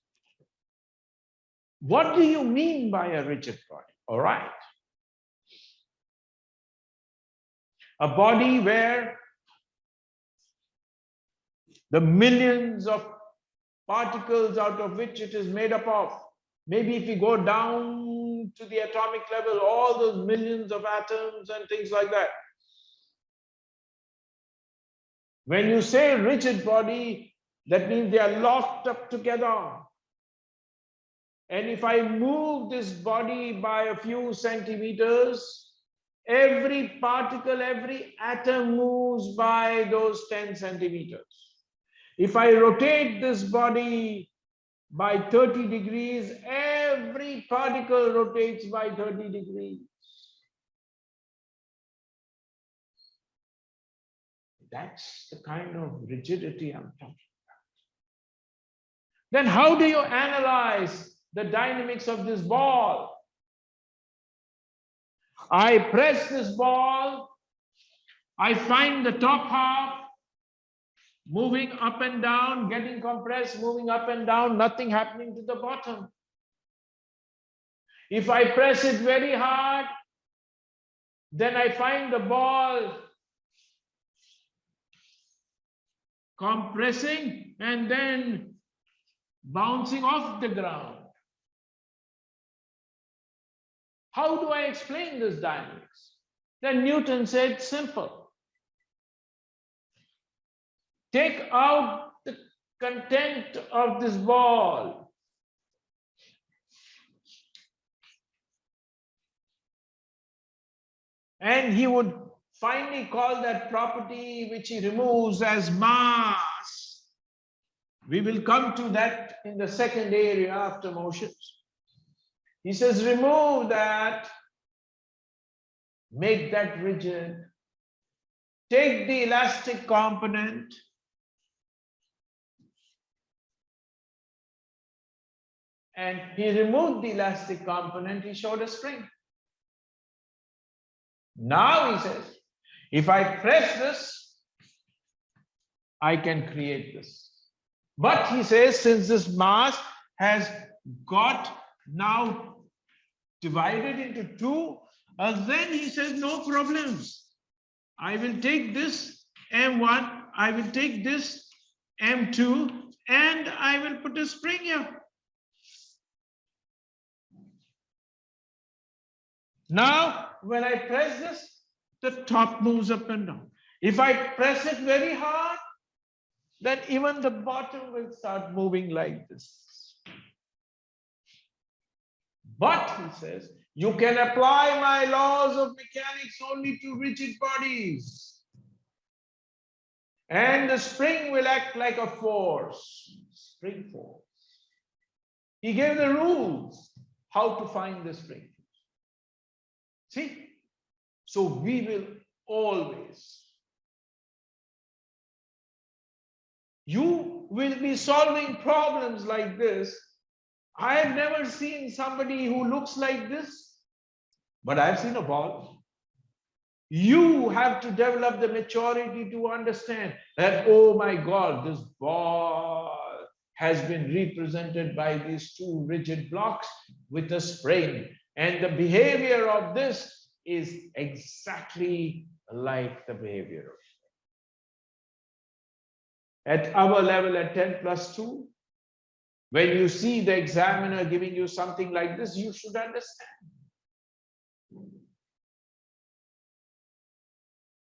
What do you mean by a rigid body? All right. A body where the millions of particles out of which it is made up of. Maybe if we go down to the atomic level, all those millions of atoms and things like that. When you say rigid body, that means they are locked up together. And if I move this body by a few centimeters, every particle, every atom moves by those 10 centimeters. If I rotate this body by 30 degrees, every particle rotates by 30 degrees. That's the kind of rigidity I'm talking about. Then how do you analyze the dynamics of this ball? I press this ball, I find the top half moving up and down, getting compressed, moving up and down, nothing happening to the bottom. If I press it very hard, then I find the ball compressing and then bouncing off the ground. How do I explain this dynamics? Then Newton said, simple. take out the content of this ball. And he would finally call that property which he removes as mass. We will come to that in the second area after motions. He says, remove that, make that rigid, take the elastic component, and he removed the elastic component, he showed a spring. Now he says, if I press this, I can create this. But he says, since this mass has got now divided into two, then he says, no problems. I will take this M1, I will take this M2, and I will put a spring here. Now, when I press this, the top moves up and down. If I press it very hard, then even the bottom will start moving like this. But, he says, you can apply my laws of mechanics only to rigid bodies. And the spring will act like a force, spring force. He gave the rules how to find the spring force. See? So we will always, you will be solving problems like this. I have never seen somebody who looks like this, but I've seen a ball. You have to develop the maturity to understand that, oh my God, this ball has been represented by these two rigid blocks with a spring. And the behavior of this is exactly like the behavior of at our level at 10+2. When you see the examiner giving you something like this, you should understand.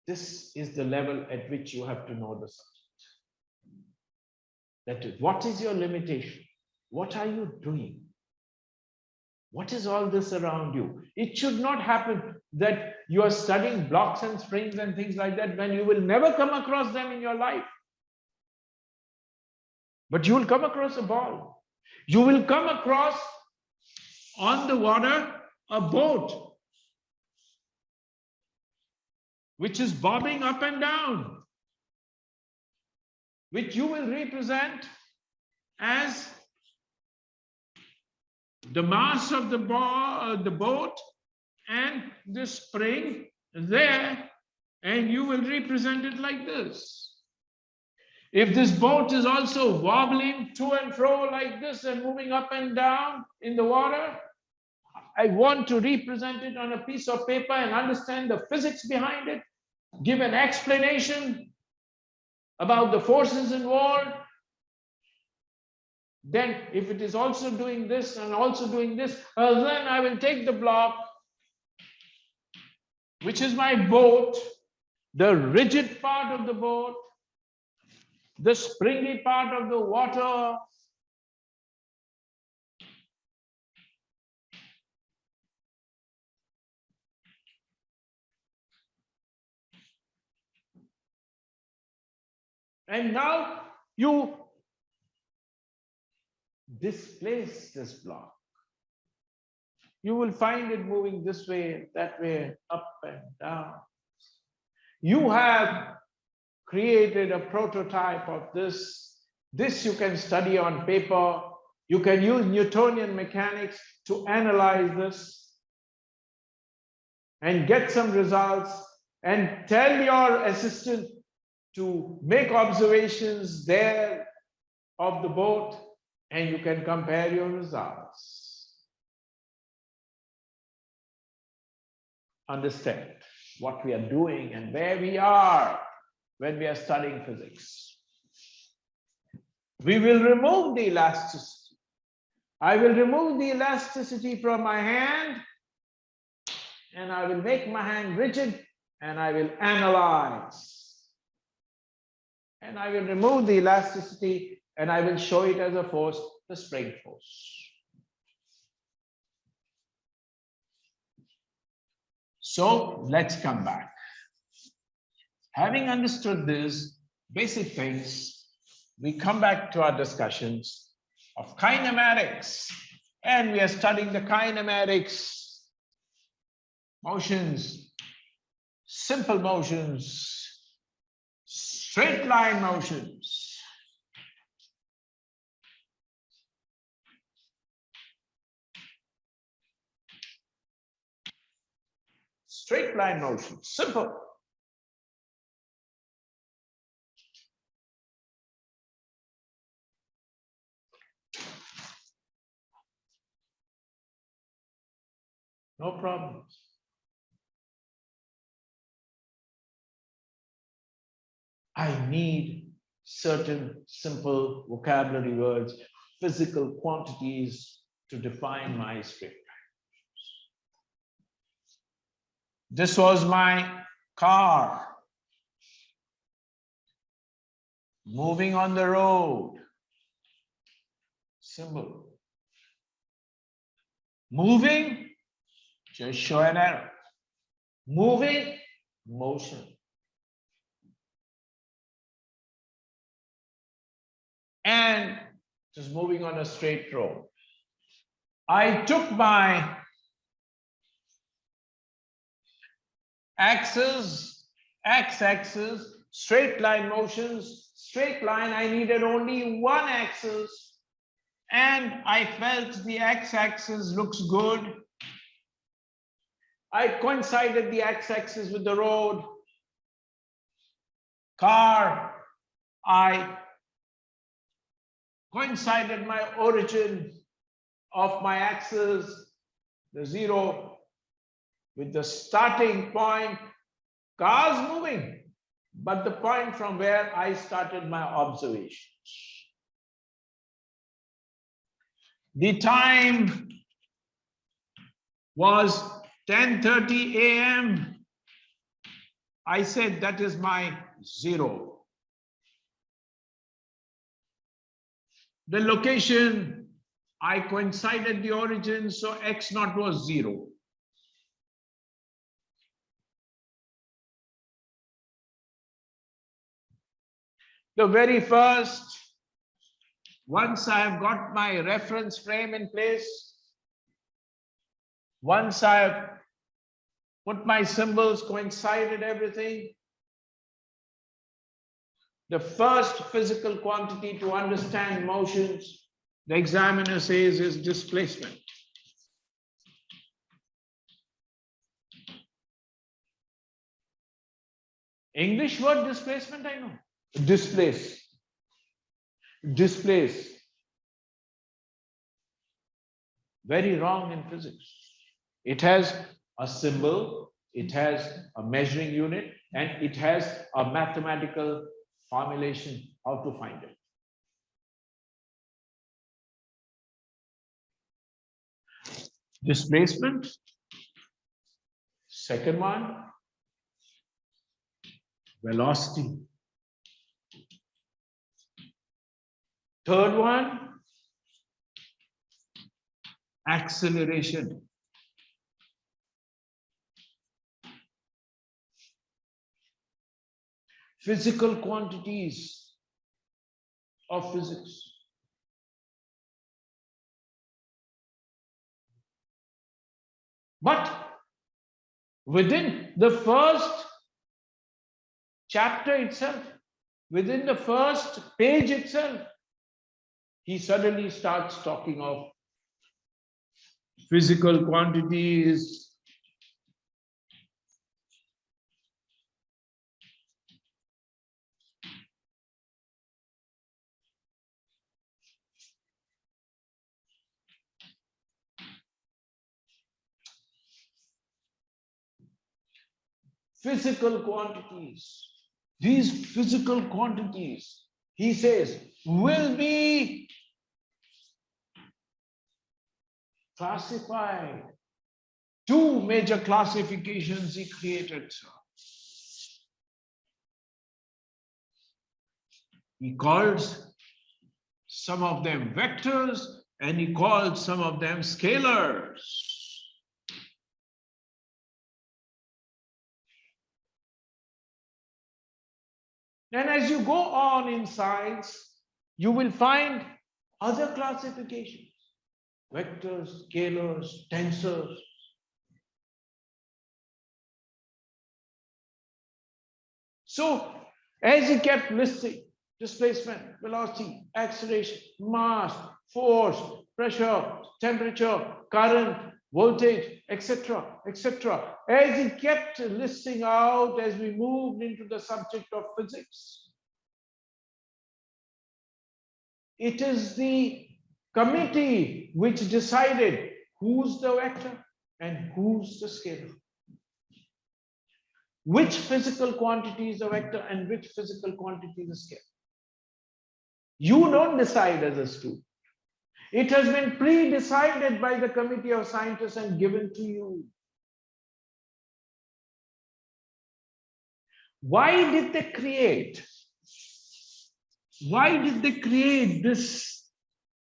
This is the level at which you have to know the subject. That is, what is your limitation? What are you doing? What is all this around you? It should not happen that you are studying blocks and springs and things like that when you will never come across them in your life. But you will come across a ball. You will come across on the water a boat which is bobbing up and down, which you will represent as the mass of the boat and the spring there, and you will represent it like this. If this boat is also wobbling to and fro like this and moving up and down in the water, I want to represent it on a piece of paper and understand the physics behind it, give an explanation about the forces involved. Then if it is also doing this and also doing this, then I will take the block, which is my boat, the rigid part of the boat, the springy part of the water, and now you displace this block. You will find it moving this way, that way, up and down. You have created a prototype of this. This you can study on paper. You can use Newtonian mechanics to analyze this and get some results and tell your assistant to make observations there of the boat, and you can compare your results. Understand what we are doing and where we are when we are studying physics. We will remove the elasticity. I will remove the elasticity from my hand, and I will make my hand rigid, and I will analyze. and I will remove the elasticity and I will show it as a force, the spring force. So let's come back. Having understood these basic things, we come back to our discussions of kinematics, and we are studying the kinematics, motions, simple motions, straight line motions. Straight line motions, simple. No problems. I need certain simple vocabulary words, physical quantities to define my straight line. This was my car moving on the road. Symbol. Moving, just show an arrow. Moving, motion. And just moving on a straight road. I took my axis, x-axis, straight line motions, straight line, I needed only one axis, and I felt the x-axis looks good. I coincided the x-axis with the road. Car, I coincided my origin of my axis, the zero, with the starting point. Cars moving, but the point from where I started my observations. The time was 10:30 a.m. I said that is my zero. The location, I coincided the origin, so x naught was 0. The very first, once I have got my reference frame in place, once I have put my symbols, coincided everything, the first physical quantity to understand motions, the examiner says, is displacement. English word displacement, I know. Displace. Displace. Very wrong in physics. It has a symbol, it has a measuring unit, and it has a mathematical formulation how to find it. Displacement. Second one, velocity. Third one, acceleration. Physical quantities of physics. But within the first chapter itself, within the first page itself, he suddenly starts talking of physical quantities, physical quantities. These physical quantities, he says, will be classified. Two major classifications he created, sir. He calls some of them vectors and he called some of them scalars. And as you go on in science, you will find other classifications: vectors, scalars, tensors. So as he kept listing displacement, velocity, acceleration, mass, force, pressure, temperature, current, voltage, etc., etc. As he kept listing out, as we moved into the subject of physics, it is the committee which decided who's the vector and who's the scalar. Which physical quantity is a vector and which physical quantity is a scalar. You don't decide as a student. It has been pre-decided by the committee of scientists and given to you. Why did they create? Why did they create this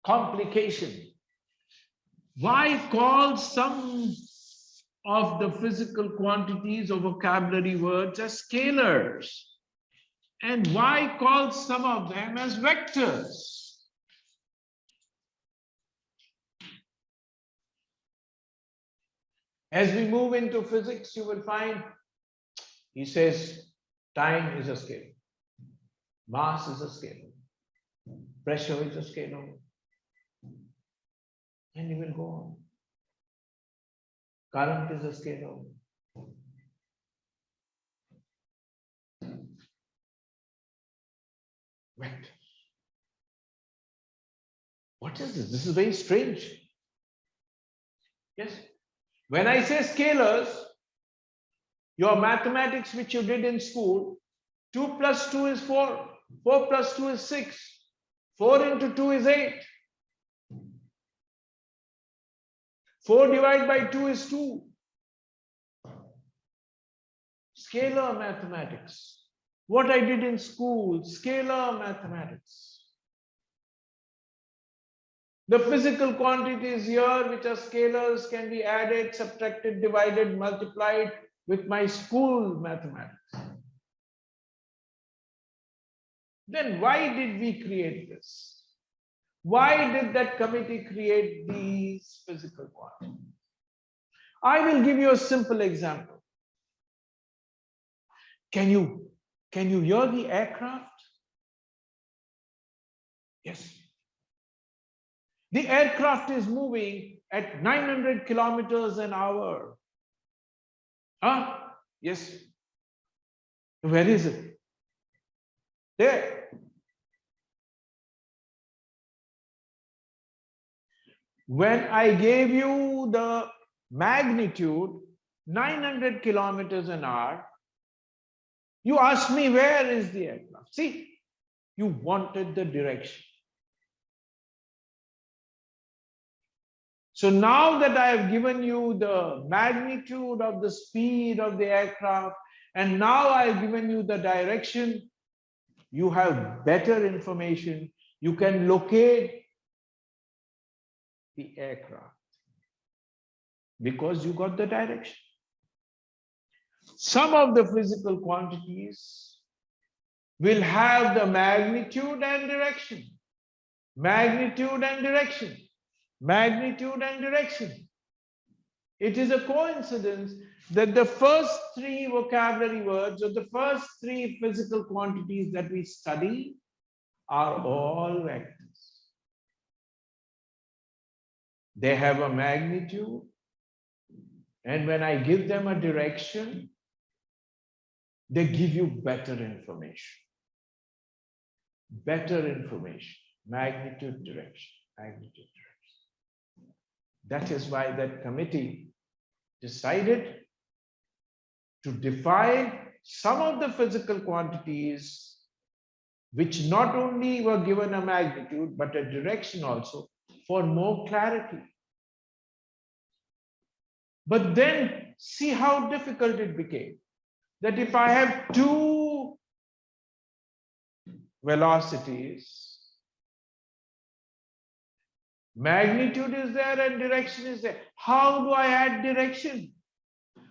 complication? Why call some of the physical quantities or vocabulary words as scalars? And why call some of them as vectors? As we move into physics, you will find, he says, time is a scalar, mass is a scalar, pressure is a scalar, and you will go on. Current is a scalar. Vector. What is this? This is very strange. Yes. When I say scalars, your mathematics which you did in school, 2 plus 2 is 4, 4 plus 2 is 6, 4 into 2 is 8, 4 divided by 2 is 2. Scalar mathematics. What I did in school, scalar mathematics. The physical quantities here, which are scalars, can be added, subtracted, divided, multiplied with my school mathematics. Then why did we create this? Why did that committee create these physical quantities? I will give you a simple example. Can you hear the aircraft? Yes. The aircraft is moving at 900 kilometers an hour. Yes. Where is it? There. When I gave you the magnitude, 900 kilometers an hour, you asked me, where is the aircraft? See, you wanted the direction. So now that I have given you the magnitude of the speed of the aircraft, and now I've given you the direction, you have better information. You can locate the aircraft because you got the direction. Some of the physical quantities will have the magnitude and direction, magnitude and direction, magnitude and direction. It is a coincidence that the first 3 vocabulary words or the first 3 physical quantities that we study are all vectors. They have a magnitude, and when I give them a direction, they give you better information. Better information, magnitude, direction, magnitude, direction. That is why that committee decided to define some of the physical quantities which not only were given a magnitude but a direction also for more clarity. But then see how difficult it became. That if I have 2 velocities. Magnitude is there and direction is there. How do I add direction?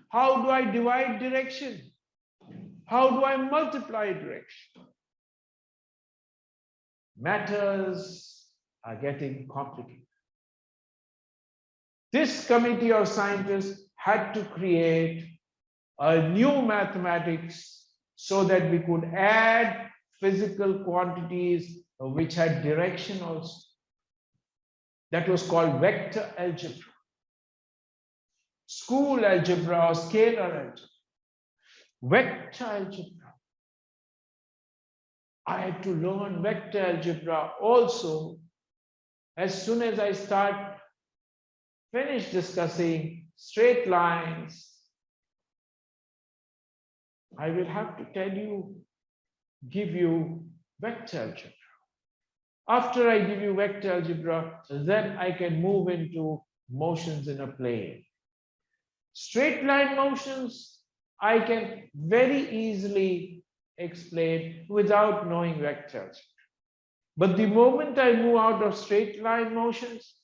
How do I divide direction? How do I multiply direction? Matters are getting complicated. This committee of scientists had to create a new mathematics so that we could add physical quantities which had direction also. That was called vector algebra, school algebra or scalar algebra. Vector algebra. I had to learn vector algebra also as soon as I finish discussing straight lines. I will have to give you vector algebra. After I give you vector algebra, then I can move into motions in a plane. Straight line motions, I can very easily explain without knowing vector algebra. But the moment I move out of straight line motions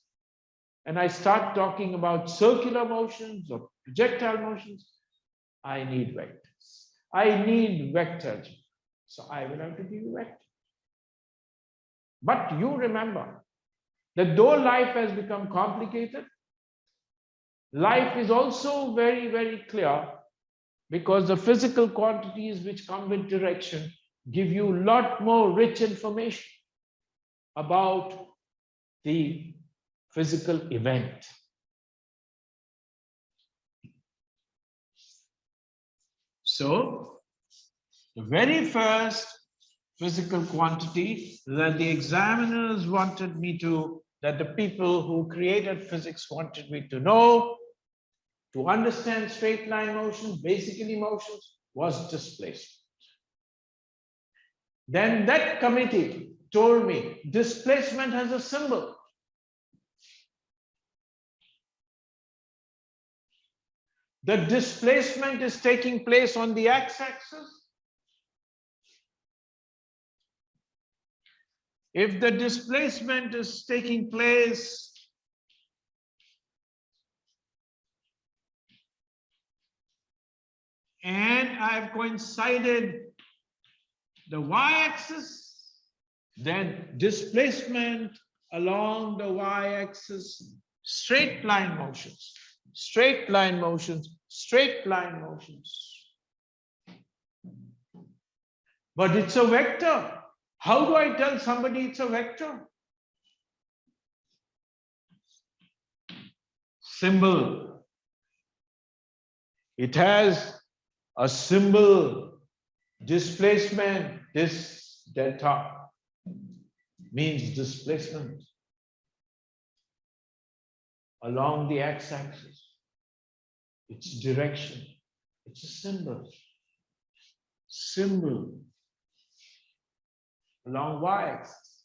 and I start talking about circular motions or projectile motions, I need vectors. I need vector algebra. So I will have to give you vector. But you remember that though life has become complicated, life is also very, very clear because the physical quantities which come with direction give you a lot more rich information about the physical event. So, the very first physical quantity that the examiners wanted me that the people who created physics wanted me to know, to understand straight line motions, basically motions, was displacement. Then that committee told me displacement has a symbol. The displacement is taking place on the x-axis. If the displacement is taking place and I've coincided the y-axis, then displacement along the y-axis, straight line motions, straight line motions, straight line motions. But it's a vector. How do I tell somebody it's a vector? Symbol. It has a symbol. Displacement, this delta means displacement along the x-axis. It's direction. It's a symbol. Symbol along y-axis.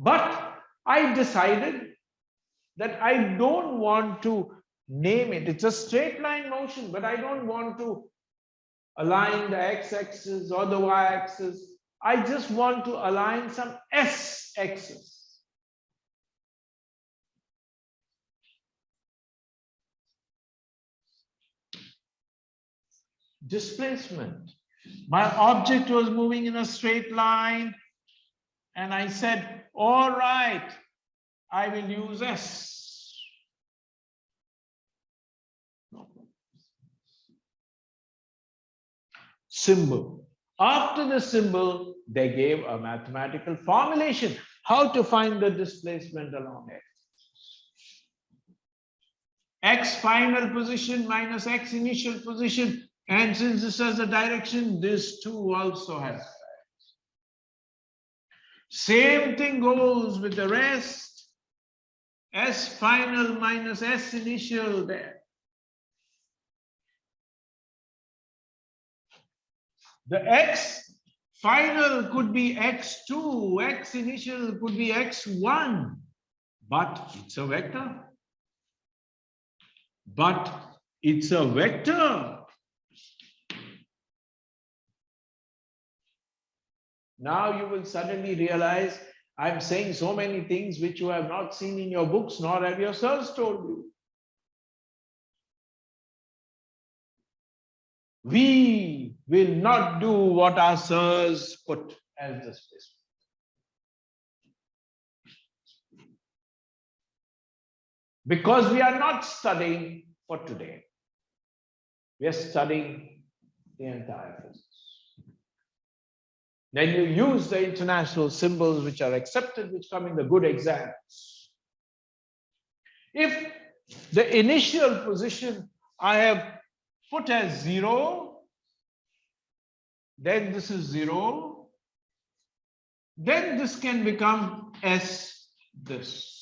But I decided that I don't want to name it. It's a straight line motion, but I don't want to align the x-axis or the y-axis. I just want to align some s-axis. Displacement. My object was moving in a straight line, and I said, all right, I will use S. Symbol. After the symbol, they gave a mathematical formulation how to find the displacement along X. X final position minus X initial position. And since this has a direction, this too also has. Same thing goes with the rest. S final minus S initial there. The X final could be X2, X initial could be X1, but it's a vector. But it's a vector. Now you will suddenly realize I'm saying so many things which you have not seen in your books, nor have yourselves told you. We will not do what our sirs put as the displacement. Because we are not studying for today. We are studying the entire physics. Then you use the international symbols which are accepted, which come in the good exams. If the initial position I have put as 0, then this is 0, then this can become S this.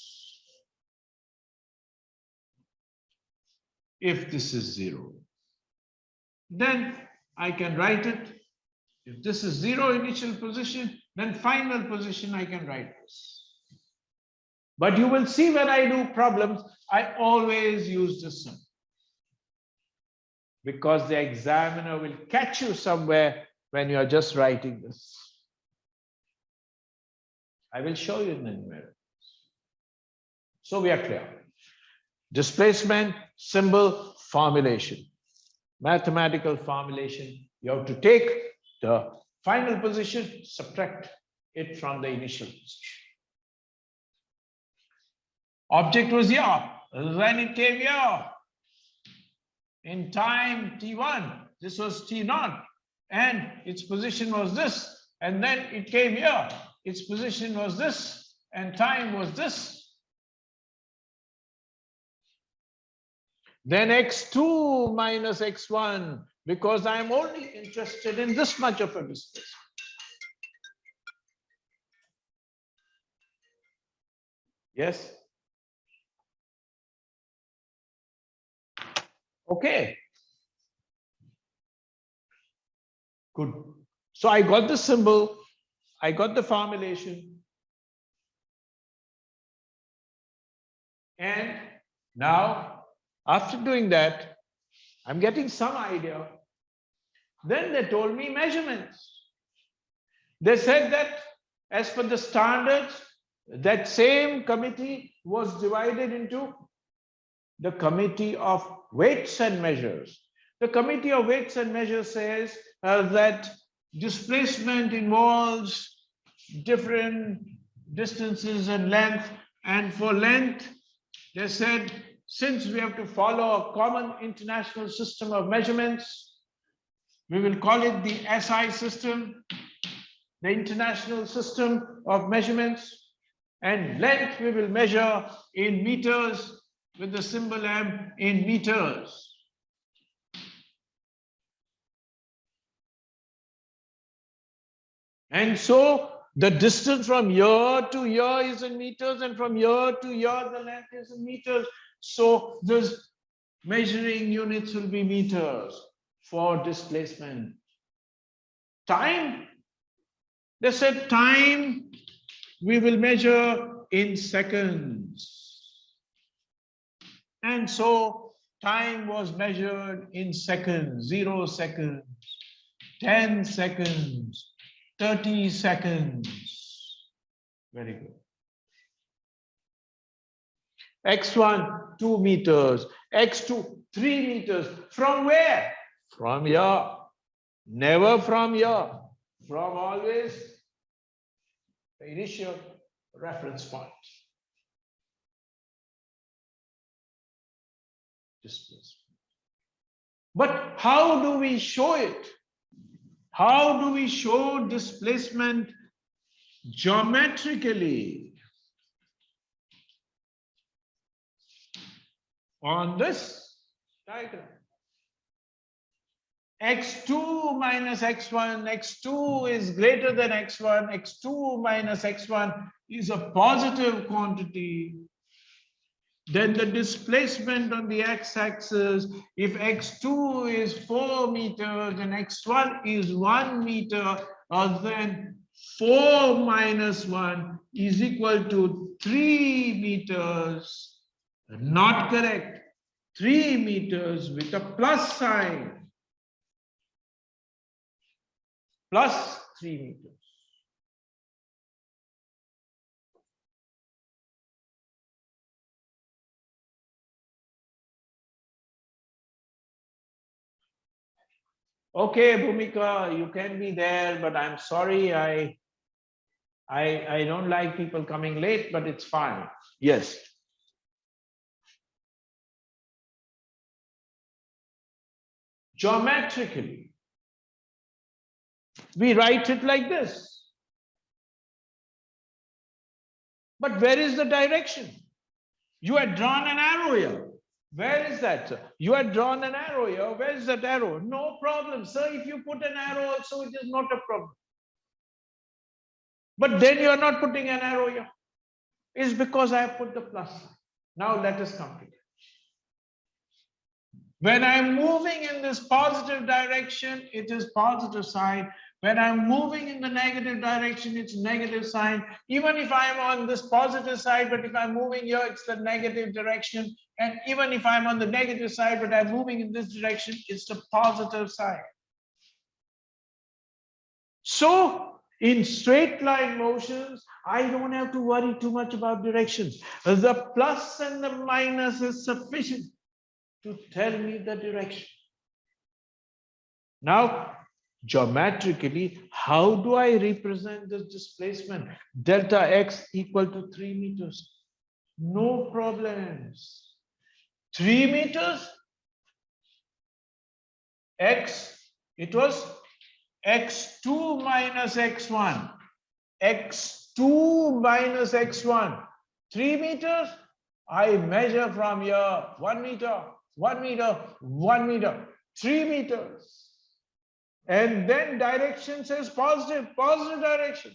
If this is 0, then I can write it. If this is 0 initial position, then final position I can write this. But you will see when I do problems, I always use this symbol. Because the examiner will catch you somewhere when you are just writing this. I will show you in the numerics. So we are clear. Displacement, symbol, formulation. Mathematical formulation. You have to take the final position, subtract it from the initial position. Object was here, then it came here. In time t1, this was t0, and its position was this, and then it came here. Its position was this, and time was this. Then x2 minus x1, because I am only interested in this much of a displacement. Yes? Okay. Good. So I got the symbol, I got the formulation. And now, after doing that, I'm getting some idea. Then they told me measurements. They said that as per the standards, that same committee was divided into the committee of weights and measures. The committee of weights and measures says that displacement involves different distances and length. And for length, they said, since we have to follow a common international system of measurements, we will call it the SI system, the International System of Measurements. And length we will measure in meters with the symbol M in meters. And so the distance from here to here is in meters, and from here to here the length is in meters. So those measuring units will be meters for displacement. Time, they said time we will measure in seconds. And so time was measured in seconds, 0 seconds, 10 seconds, 30 seconds. Very good. X1, 2 meters. X2, 3 meters. From where? From here. Never from here. From always the initial reference point. Displacement. But how do we show it? How do we show displacement geometrically? On this diagram. X2 minus x1, x2 is greater than x1, x2 minus x1 is a positive quantity. Then the displacement on the x-axis, if x2 is 4 meters and x1 is 1 meter, then 4 minus 1 is equal to 3 meters. Not correct. 3 meters with a plus sign. Plus 3 meters. Okay, Bhumika, you can be there, but I'm sorry, I don't like people coming late, but it's fine. Yes. Geometrically, we write it like this. But where is the direction? You had drawn an arrow here. Where is that, sir? You had drawn an arrow here. Where is that arrow? No problem, sir. If you put an arrow also, it is not a problem. But then you are not putting an arrow here. It's because I have put the plus sign. Now let us come to it. When I'm moving in this positive direction, it is positive sign. When I'm moving in the negative direction, it's negative sign. Even if I'm on this positive side, but if I'm moving here, it's the negative direction. And even if I'm on the negative side, but I'm moving in this direction, it's the positive side. So in straight line motions, I don't have to worry too much about directions. The plus and the minus is sufficient to tell me the direction. Now, geometrically, how do I represent this displacement? Delta x equal to 3 meters. No problems. 3 meters, x, it was x2 minus x1. x2 minus x1. 3 meters, I measure from here 1 meter, 1 meter, 1 meter, 3 meters. And then direction says positive, positive direction.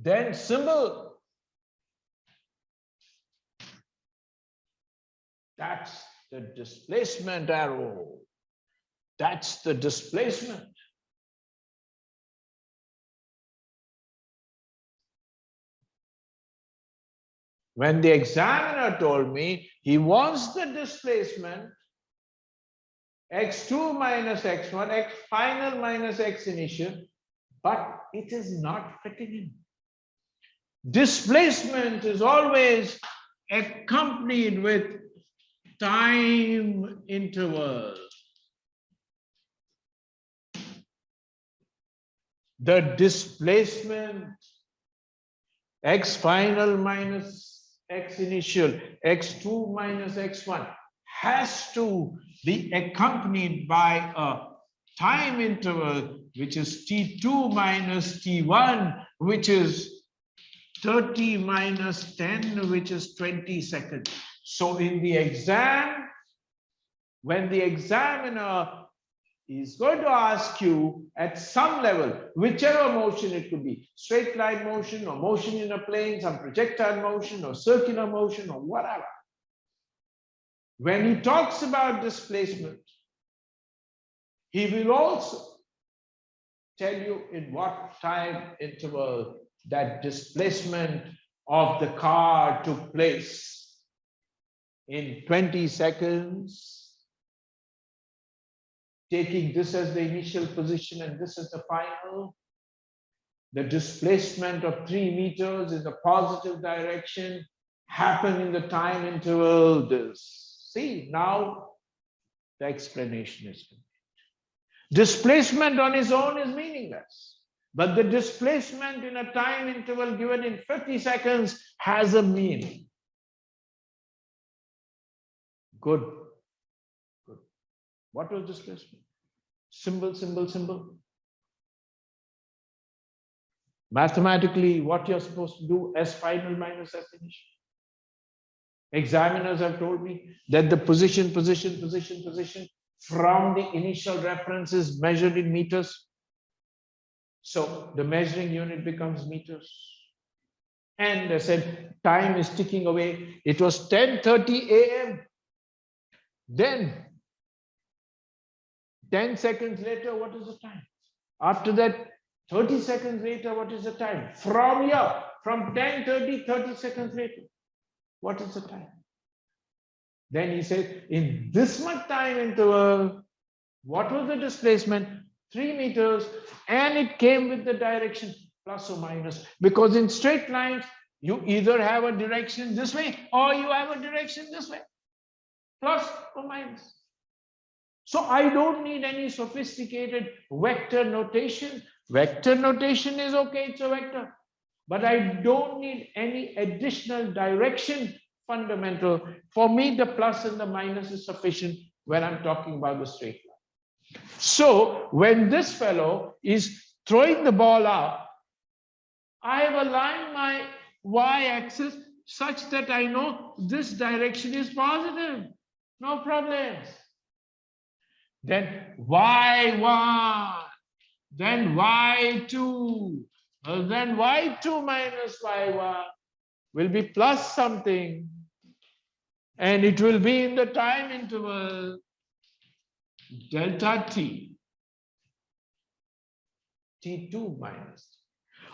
Then symbol. That's the displacement arrow. That's the displacement. When the examiner told me he wants the displacement x2 minus x1, x final minus x initial, but it is not fitting in. Displacement is always accompanied with time interval. The displacement x final minus x initial, x2 minus x1 has to be accompanied by a time interval, which is t2 minus t1, which is 30 minus 10, which is 20 seconds. So in the exam, when the examiner is going to ask you at some level, whichever motion it could be, straight line motion or motion in a plane, some projectile motion or circular motion or whatever. When he talks about displacement, he will also tell you in what time interval that displacement of the car took place. In 20 seconds, taking this as the initial position and this as the final. The displacement of 3 meters in the positive direction happened in the time interval this. See, now the explanation is complete. Displacement on its own is meaningless, but the displacement in a time interval given in 50 seconds has a meaning. Good. Good. What was displacement? Symbol, symbol, symbol. Mathematically, what you're supposed to do, S final minus S initial. Examiners have told me that the position from the initial reference is measured in meters. So the measuring unit becomes meters. And I said, time is ticking away. It was 10:30 a.m. Then 10 seconds later, what is the time? After that, 30 seconds later, what is the time? From here, from 10:30, 30 seconds later, what is the time? Then he said, in this much time interval, what was the displacement? 3 meters, and it came with the direction plus or minus, because in straight lines, You either have a direction this way or you have a direction this way, plus or minus. So I don't need any sophisticated vector notation. Vector notation is okay, it's a vector. But I don't need any additional direction fundamental. For me, the plus and the minus is sufficient when I'm talking about the straight line. So when this fellow is throwing the ball up, I have aligned my y-axis such that I know this direction is positive. No problems. Then y1, then y2, then y2 minus y1 will be plus something, and it will be in the time interval delta t, t2 minus.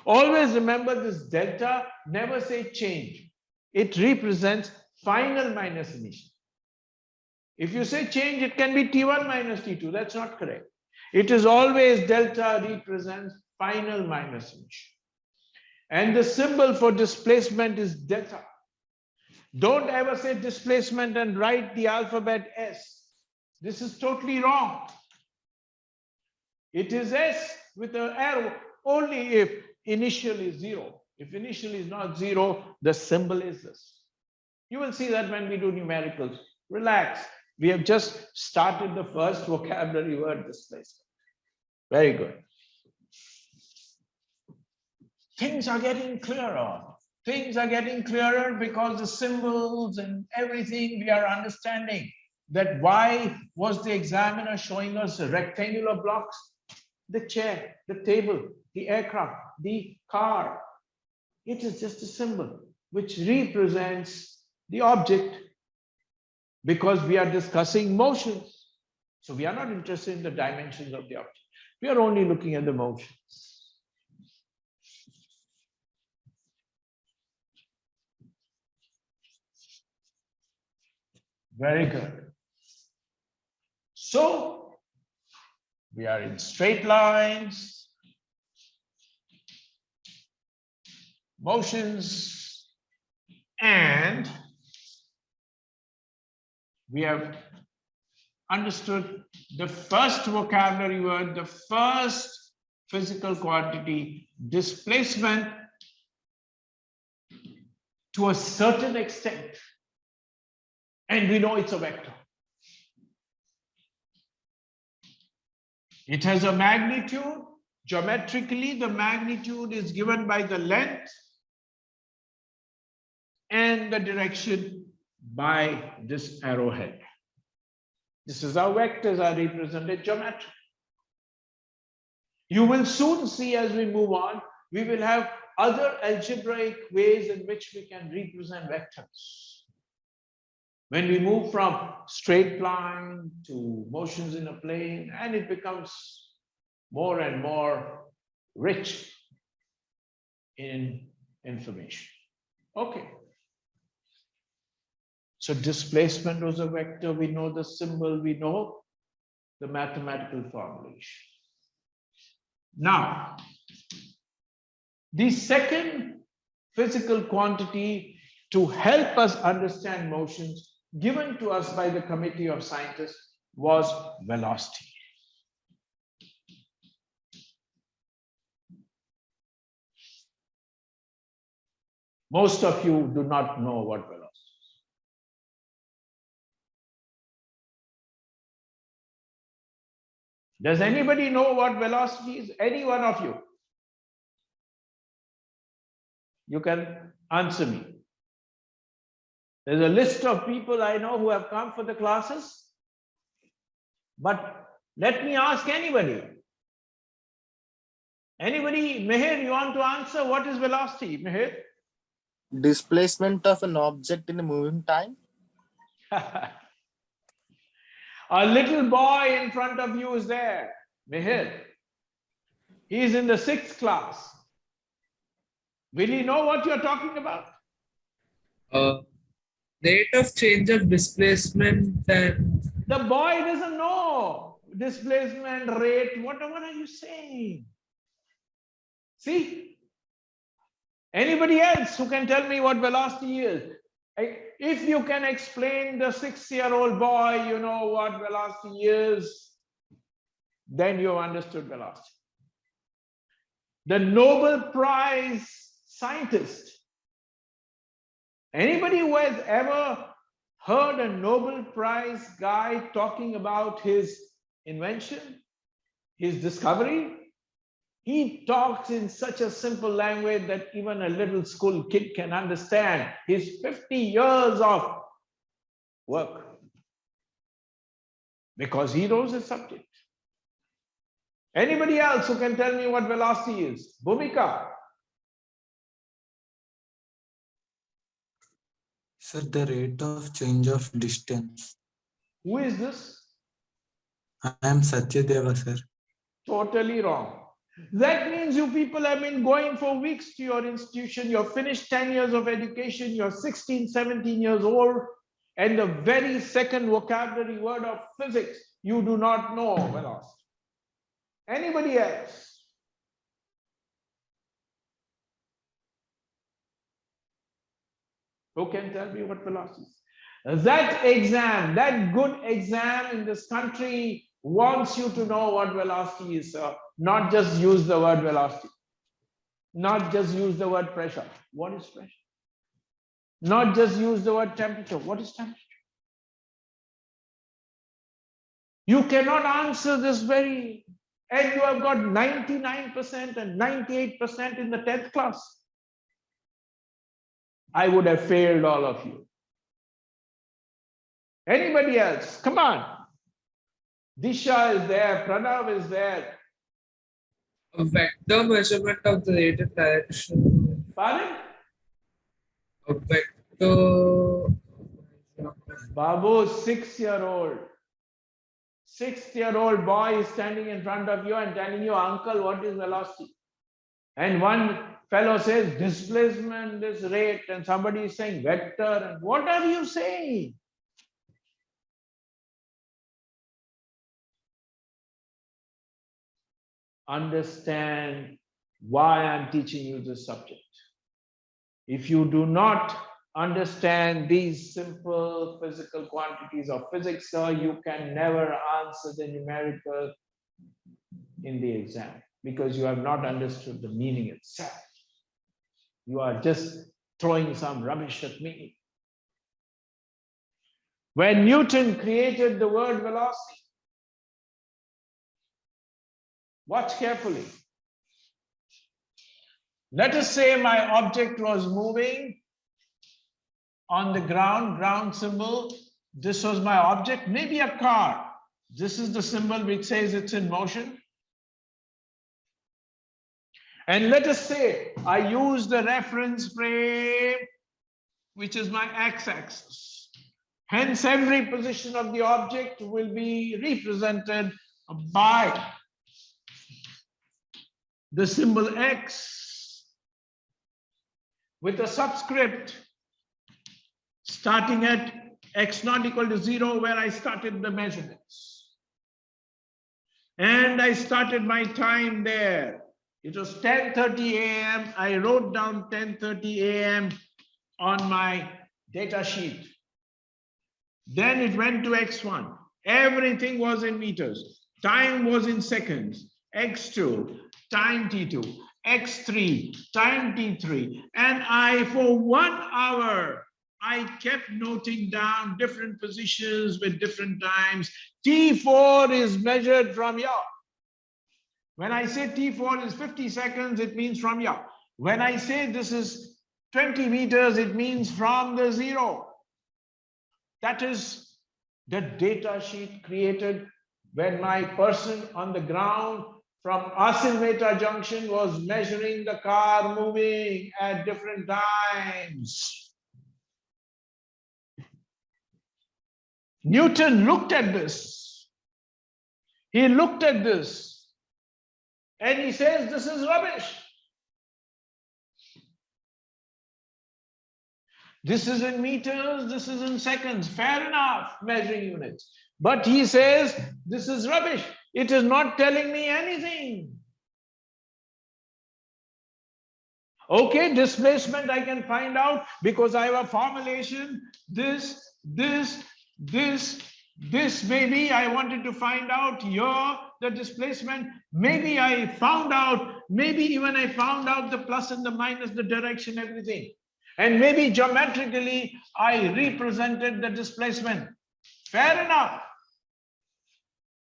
Always remember this delta, never say change. It represents final minus initial. If you say change, it can be T1 minus T2. That's not correct. It is always delta represents final minus initial. And the symbol for displacement is delta. Don't ever say displacement and write the alphabet S. This is totally wrong. It is S with an arrow only if initial is 0. If initial is not 0, the symbol is this. You will see that when we do numericals. Relax. We have just started the first vocabulary word displacement. Very good. Things are getting clearer. Things are getting clearer because the symbols and everything we are understanding. That why was the examiner showing us rectangular blocks? The chair, the table, the aircraft, the car. It is just a symbol which represents the object, because we are discussing motions. So we are not interested in the dimensions of the object. We are only looking at the motions. Very good. So we are in straight lines, motions, and we have understood the first vocabulary word, the first physical quantity, displacement, to a certain extent. And we know it's a vector. It has a magnitude. Geometrically, the magnitude is given by the length and the direction by this arrowhead. This is how vectors are represented geometrically. You will soon see as we move on, we will have other algebraic ways in which we can represent vectors. When we move from straight line to motions in a plane, and it becomes more and more rich in information. Okay. So displacement was a vector, we know the symbol, we know the mathematical formulation. Now, the second physical quantity to help us understand motions given to us by the committee of scientists was velocity. Most of you do not know what velocity is. Does anybody know what velocity is? Any one of you? You can answer me. There's a list of people I know who have come for the classes. But let me ask anybody. Anybody, Meher, you want to answer what is velocity, Meher? Displacement of an object in a moving time. A little boy in front of you is there, Meher. He is in the 6th class. Will he know what you're talking about? Rate of change of displacement and... The boy doesn't know displacement rate. What are you saying? See, Anybody else who can tell me what velocity is? If you can explain the 6-year-old boy, you know what velocity is, then you have understood velocity. The Nobel Prize scientist. Anybody who has ever heard a Nobel Prize guy talking about his invention, his discovery? He talks in such a simple language that even a little school kid can understand his 50 years of work, because he knows his subject. Anybody else who can tell me what velocity is? Bhumika. Sir, the rate of change of distance. Who is this? I am Satyadeva, sir. Totally wrong. That means you people have been going for weeks to your institution. You're finished 10 years of education. You're 16, 17 years old. And the very second vocabulary word of physics, you do not know velocity. Anybody else? Who can tell me what velocity is? That exam, that good exam in this country wants you to know what velocity is, sir. Not just use the word velocity. Not just use the word pressure. What is pressure? Not just use the word temperature. What is temperature? You cannot answer this very, and you have got 99% and 98% in the 10th class. I would have failed all of you. Anybody else? Come on. Disha is there, Pranav is there. A vector measurement of the rate and direction. Pardon? A vector. Babu, 6-year-old. 6-year-old boy is standing in front of you and telling you, uncle, what is velocity? And one fellow says displacement, this rate, and somebody is saying vector. And what are you saying? Understand why I'm teaching you this subject. If you do not understand these simple physical quantities of physics, sir, you can never answer the numerical in the exam, because you have not understood the meaning itself. You are just throwing some rubbish at me. When Newton created the word velocity, watch carefully. Let us say my object was moving on the ground, ground symbol. This was my object, maybe a car. This is the symbol which says it's in motion. And let us say I use the reference frame, which is my x-axis. Hence, every position of the object will be represented by the symbol x with a subscript starting at x not equal to 0, where I started the measurements. And I started my time there. It was 10:30 a.m. I wrote down 10:30 a.m. on my data sheet. Then it went to x1. Everything was in meters. Time was in seconds. x2, time t2. x3, time t3. And I, for 1 hour, I kept noting down different positions with different times. T4 is measured from here. When I say T4 is 50 seconds, it means from here. When I say this is 20 meters, it means from the 0. That is the data sheet created when my person on the ground from Asilmeta Junction was measuring the car moving at different times. Newton looked at this. He looked at this and he says, this is rubbish. This is in meters, this is in seconds. Fair enough, measuring units. But he says, this is rubbish. It is not telling me anything. Okay, displacement I can find out because I have a formulation. This maybe I wanted to find out here the displacement. Maybe I found out, maybe even I found out the plus and the minus, the direction, everything. And maybe geometrically I represented the displacement. Fair enough.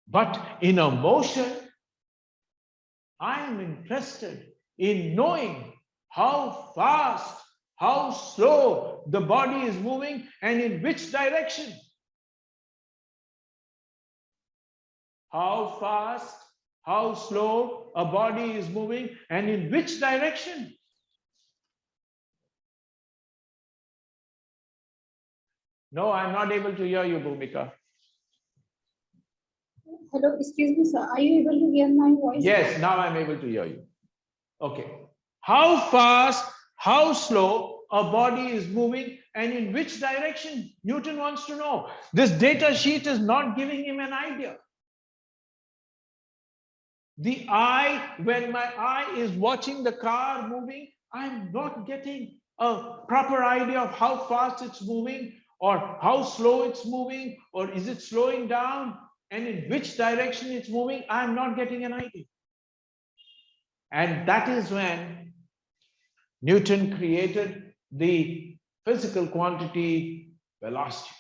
But in a motion, I am interested in knowing how fast, how slow the body is moving and in which direction. How fast, how slow a body is moving and in which direction. No, I'm not able to hear you, Bhumika. Hello, excuse me, sir. Are you able to hear my voice? Yes, now I'm able to hear you. Okay. How fast, how slow a body is moving and in which direction? Newton wants to know. This data sheet is not giving him an idea. The eye, when my eye is watching the car moving, I'm not getting a proper idea of how fast it's moving or how slow it's moving or is it slowing down and in which direction it's moving. I'm not getting an idea. And that is when Newton created the physical quantity velocity.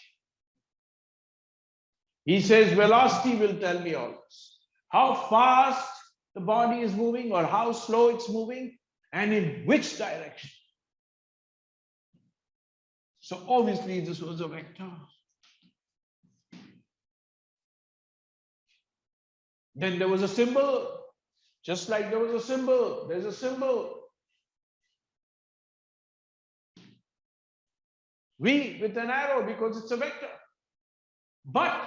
He says velocity will tell me all this. How fast the body is moving or how slow it's moving and in which direction. So obviously this was a vector. Then there was a symbol, just like there was a symbol, there's a symbol. V with an arrow because it's a vector. But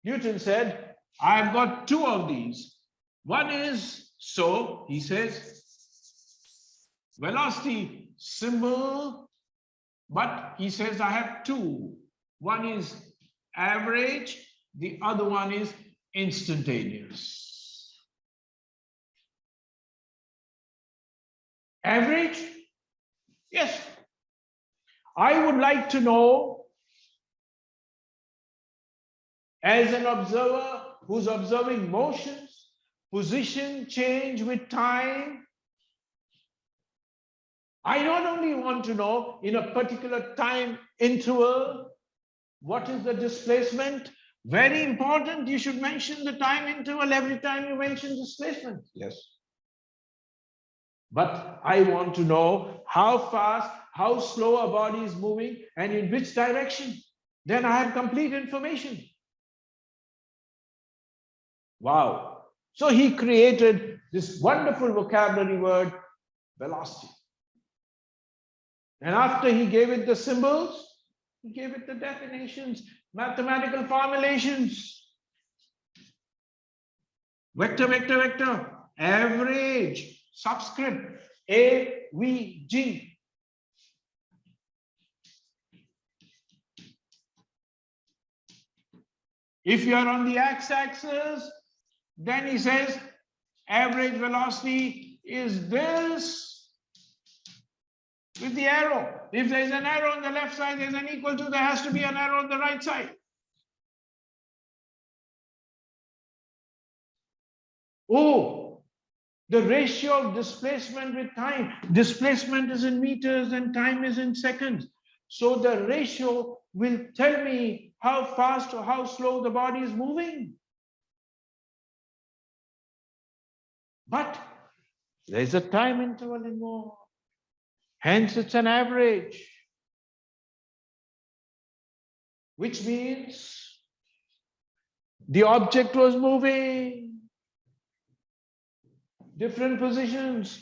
Newton said, I've got two of these. One is, so he says, velocity symbol, but he says I have two. One is average, the other one is instantaneous. Average? Yes. I would like to know, as an observer who's observing motions, position change with time, I not only want to know in a particular time interval, what is the displacement? Very important, you should mention the time interval every time you mention displacement. Yes. But I want to know how fast, how slow a body is moving and in which direction. Then I have complete information. Wow. So he created this wonderful vocabulary word, velocity. And after he gave it the symbols, he gave it the definitions, mathematical formulations. Vector, vector, vector, average, subscript, AVG. If you are on the x-axis, then he says average velocity is this with the arrow. If there is an arrow on the left side, there's an equal to, there has to be an arrow on the right side. Oh, the ratio of displacement with time. Displacement is in meters and time is in seconds. So the ratio will tell me how fast or how slow the body is moving. But there's a time interval involved. Hence, it's an average. Which means the object was moving. Different positions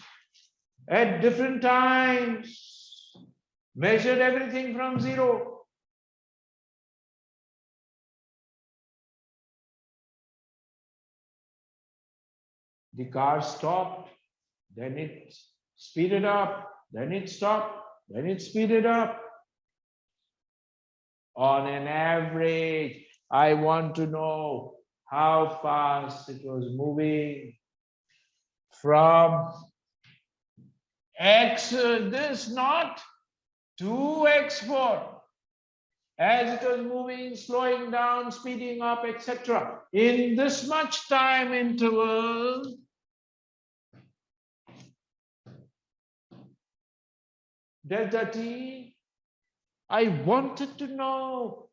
at different times. Measured everything from zero. The car stopped, then it speeded up, then it stopped, then it speeded up. On an average, I want to know how fast it was moving from x this naught, 2x4. As it was moving, slowing down, speeding up, etc. In this much time interval, delta t, I wanted to know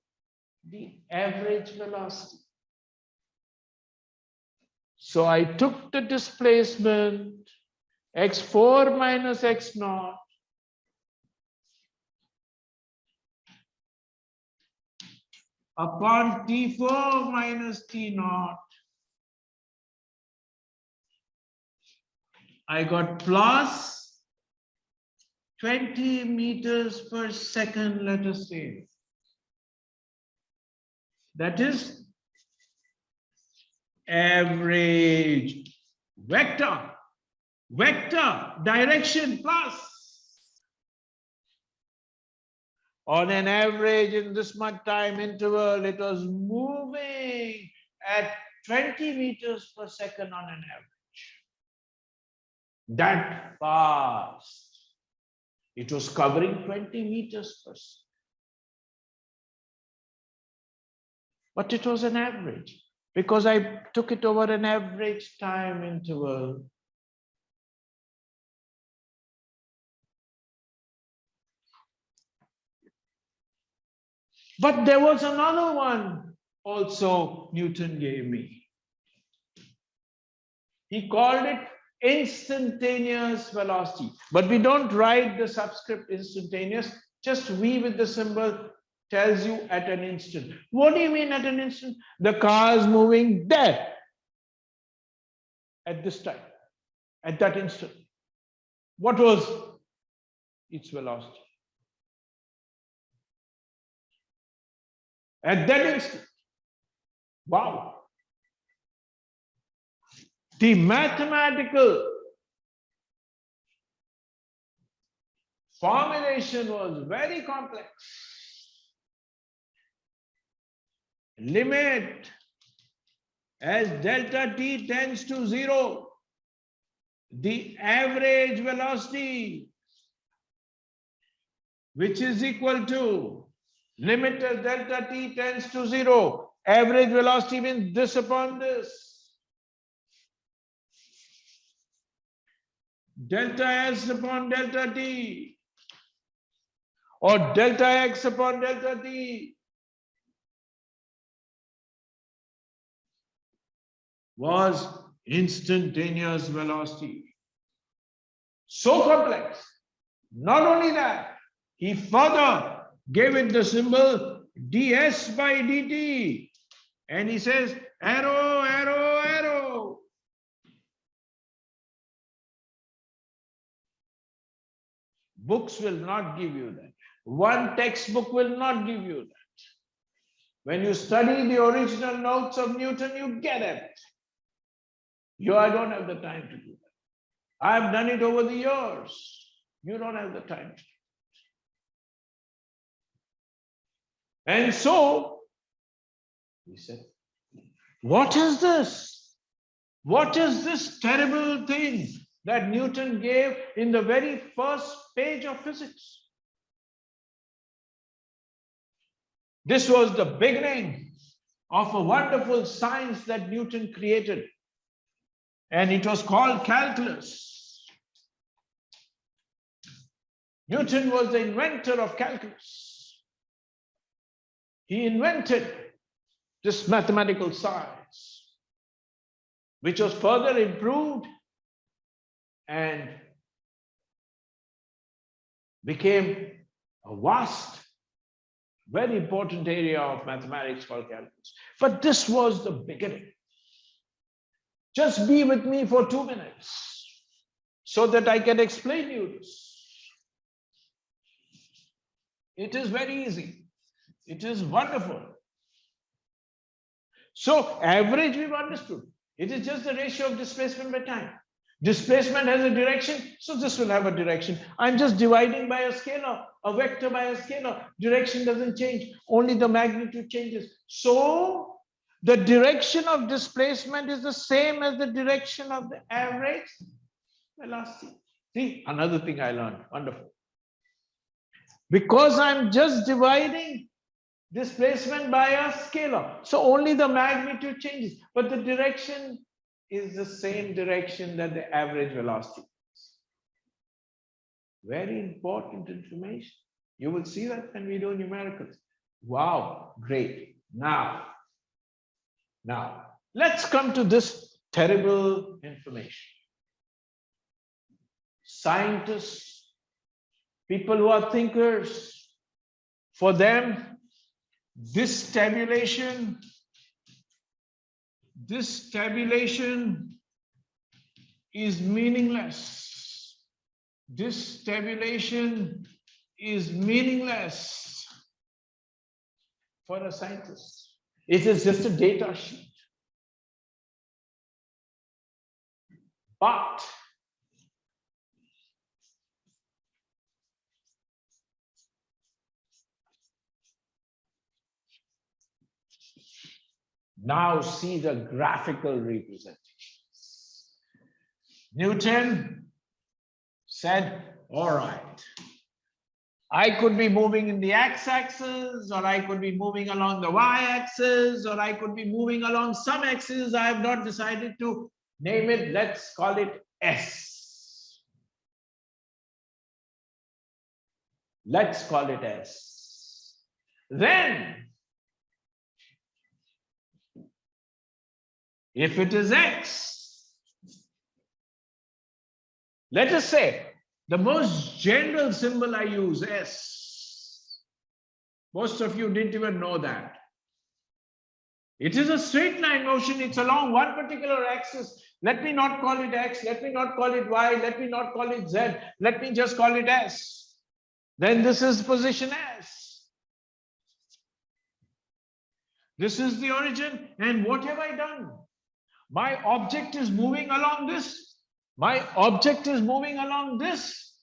the average velocity. So I took the displacement x4 minus x naught upon t4 minus t naught. I got plus 20 meters per second, let us say. That is average vector, direction plus. On an average in this much time interval, it was moving at 20 meters per second on an average. That fast. It was covering 20 meters per second. But it was an average because I took it over an average time interval. But there was another one also Newton gave me. He called it instantaneous velocity. But we don't write the subscript instantaneous, just V with the symbol tells you at an instant. What do you mean at an instant? The car is moving there at this time, at that instant. What was its velocity? At that instant. Wow. The mathematical formulation was very complex. Limit as delta t tends to 0, the average velocity, which is equal to limit as delta t tends to 0, average velocity means this upon this. Delta s upon delta t or delta x upon delta t was instantaneous velocity. So complex. Not only that, he further gave it the symbol ds by dt. And he says arrow, arrow, arrow. Books will not give you that. One textbook will not give you that. When you study the original notes of Newton, you get it. I don't have the time to do that. I've done it over the years. You don't have the time to do it. And so, he said, what is this? What is this terrible thing that Newton gave in the very first page of physics? This was the beginning of a wonderful science that Newton created. And it was called calculus. Newton was the inventor of calculus. He invented this mathematical science, which was further improved and became a vast, very important area of mathematics called calculus. But this was the beginning. Just be with me for 2 minutes so that I can explain you this. It is very easy. It is wonderful. So average we've understood. It is just the ratio of displacement by time. Displacement has a direction, so this will have a direction. I'm just dividing by a scalar, a vector by a scalar. Direction doesn't change, only the magnitude changes. So the direction of displacement is the same as the direction of the average velocity. See, another thing I learned. Wonderful. Because I'm just dividing displacement by a scalar. So only the magnitude changes, but the direction is the same direction that the average velocity is. Very important information. You will see that when we do numericals. Wow, great. Now, let's come to this terrible information. Scientists, people who are thinkers, for them, this tabulation is meaningless. This tabulation is meaningless for a scientist. It is just a data sheet. But now see the graphical representations. Newton said, all right, I could be moving in the x-axis, or I could be moving along the y-axis, or I could be moving along some axis. I have not decided to name it. Let's call it S. Let's call it S. Then, if it is X, let us say the most general symbol I use, S. Most of you didn't even know that. It is a straight line motion. It's along one particular axis. Let me not call it X. Let me not call it Y. Let me not call it Z. Let me just call it S. Then this is position S. This is the origin. And what have I done? My object is moving along this. My object is moving along this.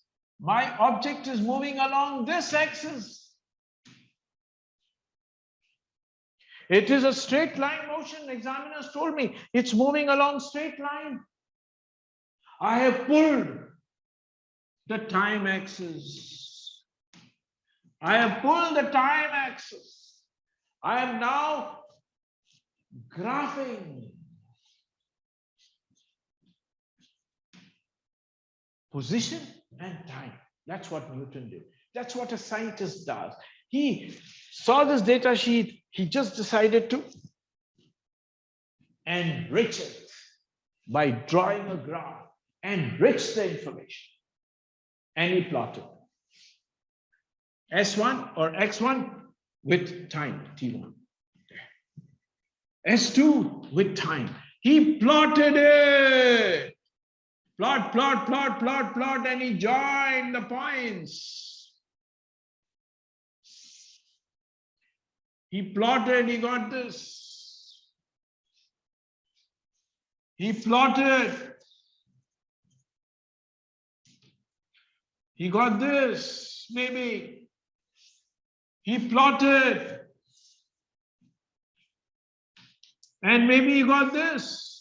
My object is moving along this axis. It is a straight line motion. Examiners told me it's moving along straight line. I have pulled the time axis. I have pulled the time axis. I am now graphing position and time. That's what Newton did. That's what a scientist does. He saw this data sheet. He just decided to enrich it by drawing a graph, enrich the information. And he plotted S1 or X1 with time, T1. S2 with time. He plotted it. Plot, and he joined the points. He plotted, he got this. He plotted. He got this, maybe. He plotted. And maybe he got this.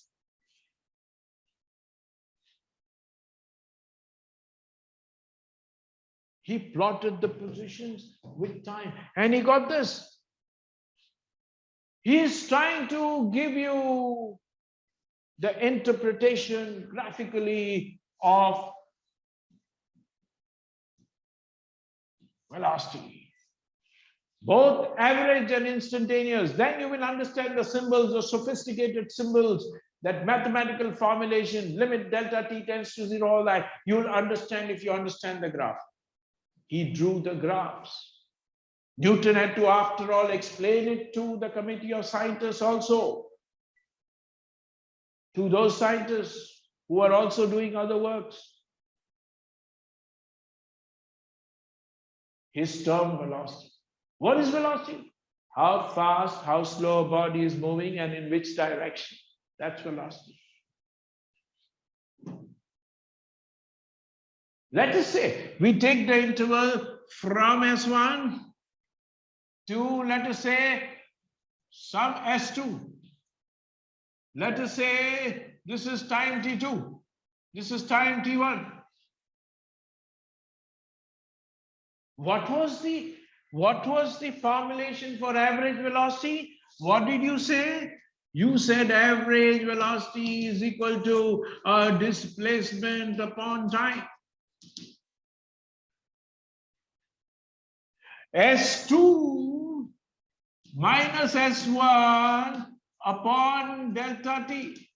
He plotted the positions with time and he got this. He is trying to give you the interpretation graphically of velocity, both average and instantaneous. Then you will understand the symbols, the sophisticated symbols, that mathematical formulation, limit delta t tends to 0, all that. You will understand if you understand the graph. He drew the graphs. Newton had to, after all, explain it to the committee of scientists also. To those scientists who are also doing other works. His term velocity. What is velocity? How fast, how slow a body is moving and in which direction. That's velocity. Let us say we take the interval from S1 to, let us say, some S2. Let us say this is time T2. This is time T1. What was the formulation for average velocity? What did you say? You said average velocity is equal to displacement upon time. S2 minus S1 upon delta T.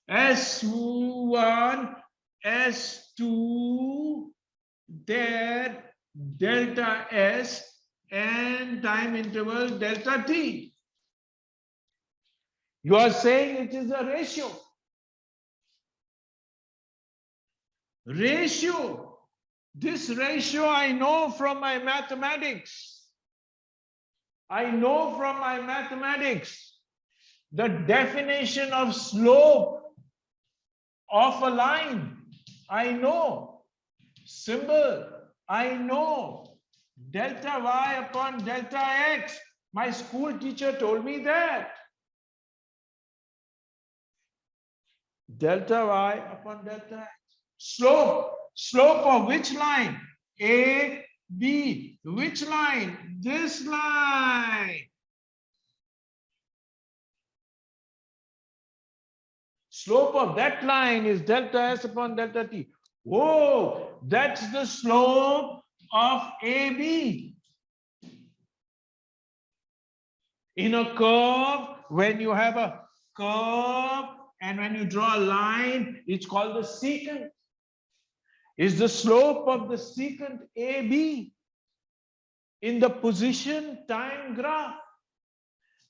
S1, S2, there delta S and time interval delta T. You are saying it is a ratio. Ratio. This ratio I know from my mathematics. I know from my mathematics the definition of slope of a line. I know. Symbol. I know. Delta y upon delta x. My school teacher told me that. Delta y upon delta x. Slope. Slope of which line? A, B. Which line? This line. Slope of that line is delta S upon delta T. Whoa, that's the slope of AB. In a curve, when you have a curve and when you draw a line, it's called the secant. Is the slope of the secant AB in the position time graph.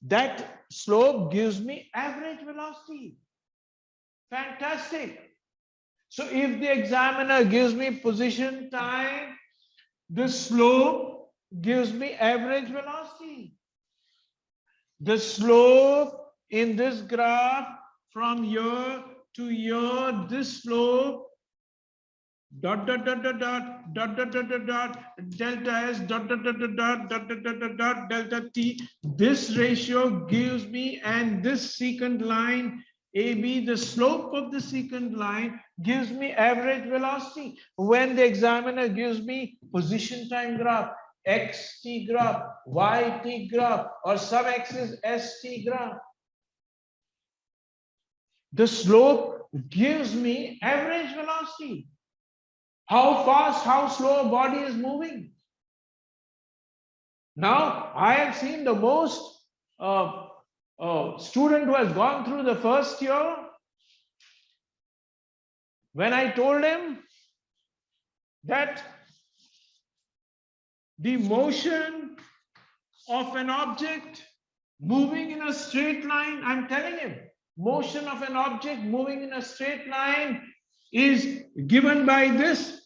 That slope gives me average velocity. Fantastic. So if the examiner gives me position time, the slope gives me average velocity. The slope in this graph from here to here, this slope, dot, dot, dot, dot, dot, dot, dot, dot, dot, dot, delta S, dot, dot, dot, dot, dot, dot, dot, dot, dot, dot, delta T. This ratio gives me, and this secant line, AB, the slope of the secant line gives me average velocity. When the examiner gives me position time graph, xt graph, yt graph, or some axis st graph, the slope gives me average velocity. How fast, how slow a body is moving. Now, I have seen the most student who has gone through the first year. When I told him that the motion of an object moving in a straight line, I'm telling him, motion of an object moving in a straight line is given by this.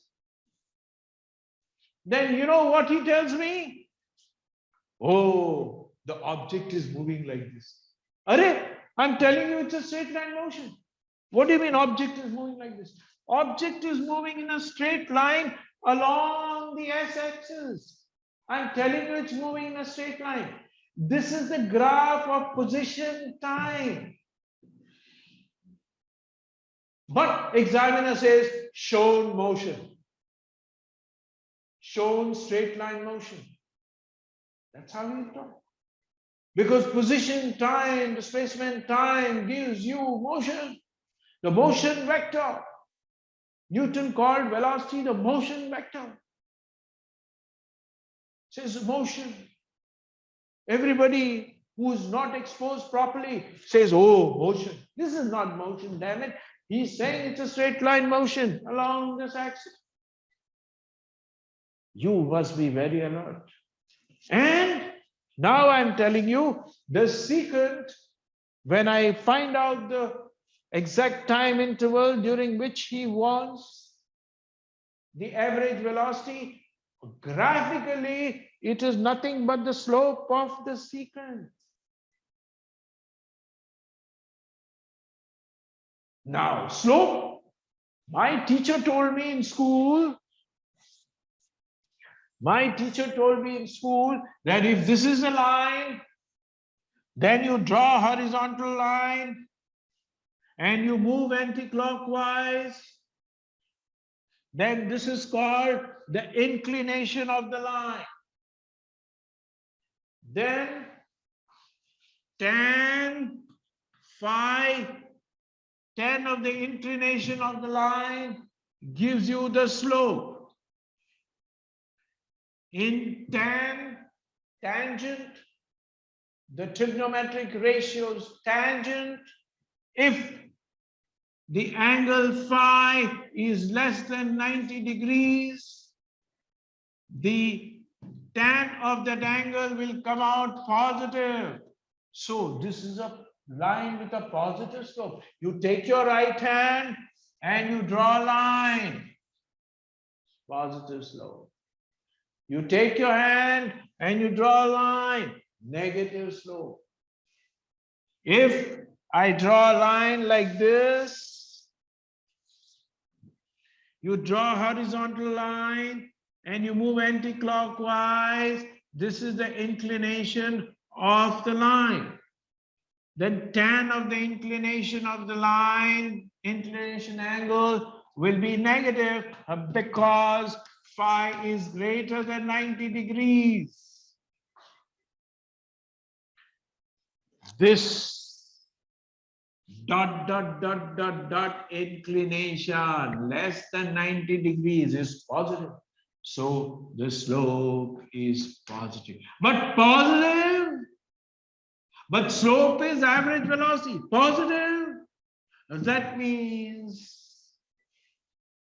Then you know what he tells me? Oh, the object is moving like this. Arey, I'm telling you it's a straight line motion. What do you mean object is moving like this? Object is moving in a straight line along the s-axis. I'm telling you it's moving in a straight line. This is the graph of position time. But examiner says shown motion. Shown straight line motion. That's how we talk. Because position time, displacement time gives you motion. The motion vector. Newton called velocity the motion vector. Says motion. Everybody who's not exposed properly says, oh, motion. This is not motion, damn it. He's saying it's a straight line motion along this axis. You must be very alert. And now I'm telling you, the secant, when I find out the exact time interval during which he wants the average velocity, graphically, it is nothing but the slope of the secant. Now, slope, my teacher told me in school, that if this is a line, then you draw a horizontal line and you move anti-clockwise. then this is called the inclination of the line. Then tan phi, tan of the inclination of the line gives you the slope. In tangent, the trigonometric ratios tangent, if the angle phi is less than 90 degrees, the tan of that angle will come out positive. So this is a line with a positive slope. You take your right hand and you draw a line, positive slope. You take your hand and you draw a line, negative slope. If I draw a line like this, you draw a horizontal line and you move anti-clockwise. This is the inclination of the line. Then tan of the inclination of the line, inclination angle will be negative because phi is greater than 90 degrees. This dot inclination less than 90 degrees is positive. So the slope is positive. But slope is average velocity. Positive. That means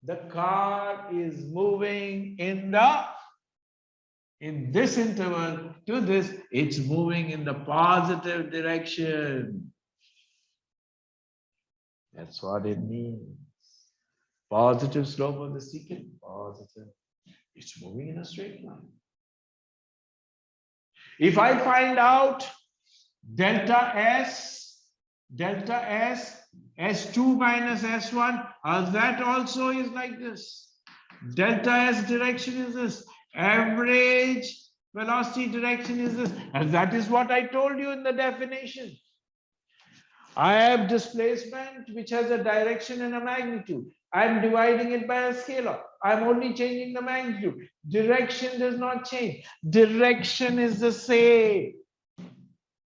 the car is moving in this interval to this, it's moving in the positive direction. That's what it means. Positive slope of the secant, positive. It's moving in a straight line. If I find out delta S, S2 minus S1, that also is like this. Delta S direction is this. Average velocity direction is this. And that is what I told you in the definition. I have displacement which has a direction and a magnitude. I'm dividing it by a scalar. I'm only changing the magnitude. Direction does not change. Direction is the same.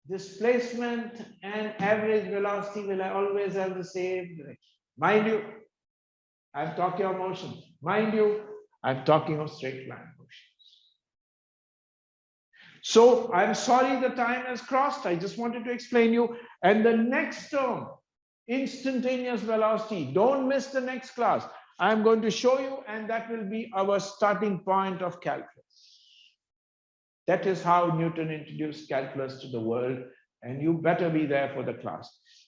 Displacement and average velocity will always have the same direction. Mind you, I'm talking of motion. Mind you, I'm talking of straight line motions. So I'm sorry the time has crossed. I just wanted to explain you. And the next term, instantaneous velocity. Don't miss the next class. I'm going to show you, and that will be our starting point of calculus. That is how Newton introduced calculus to the world, and you better be there for the class.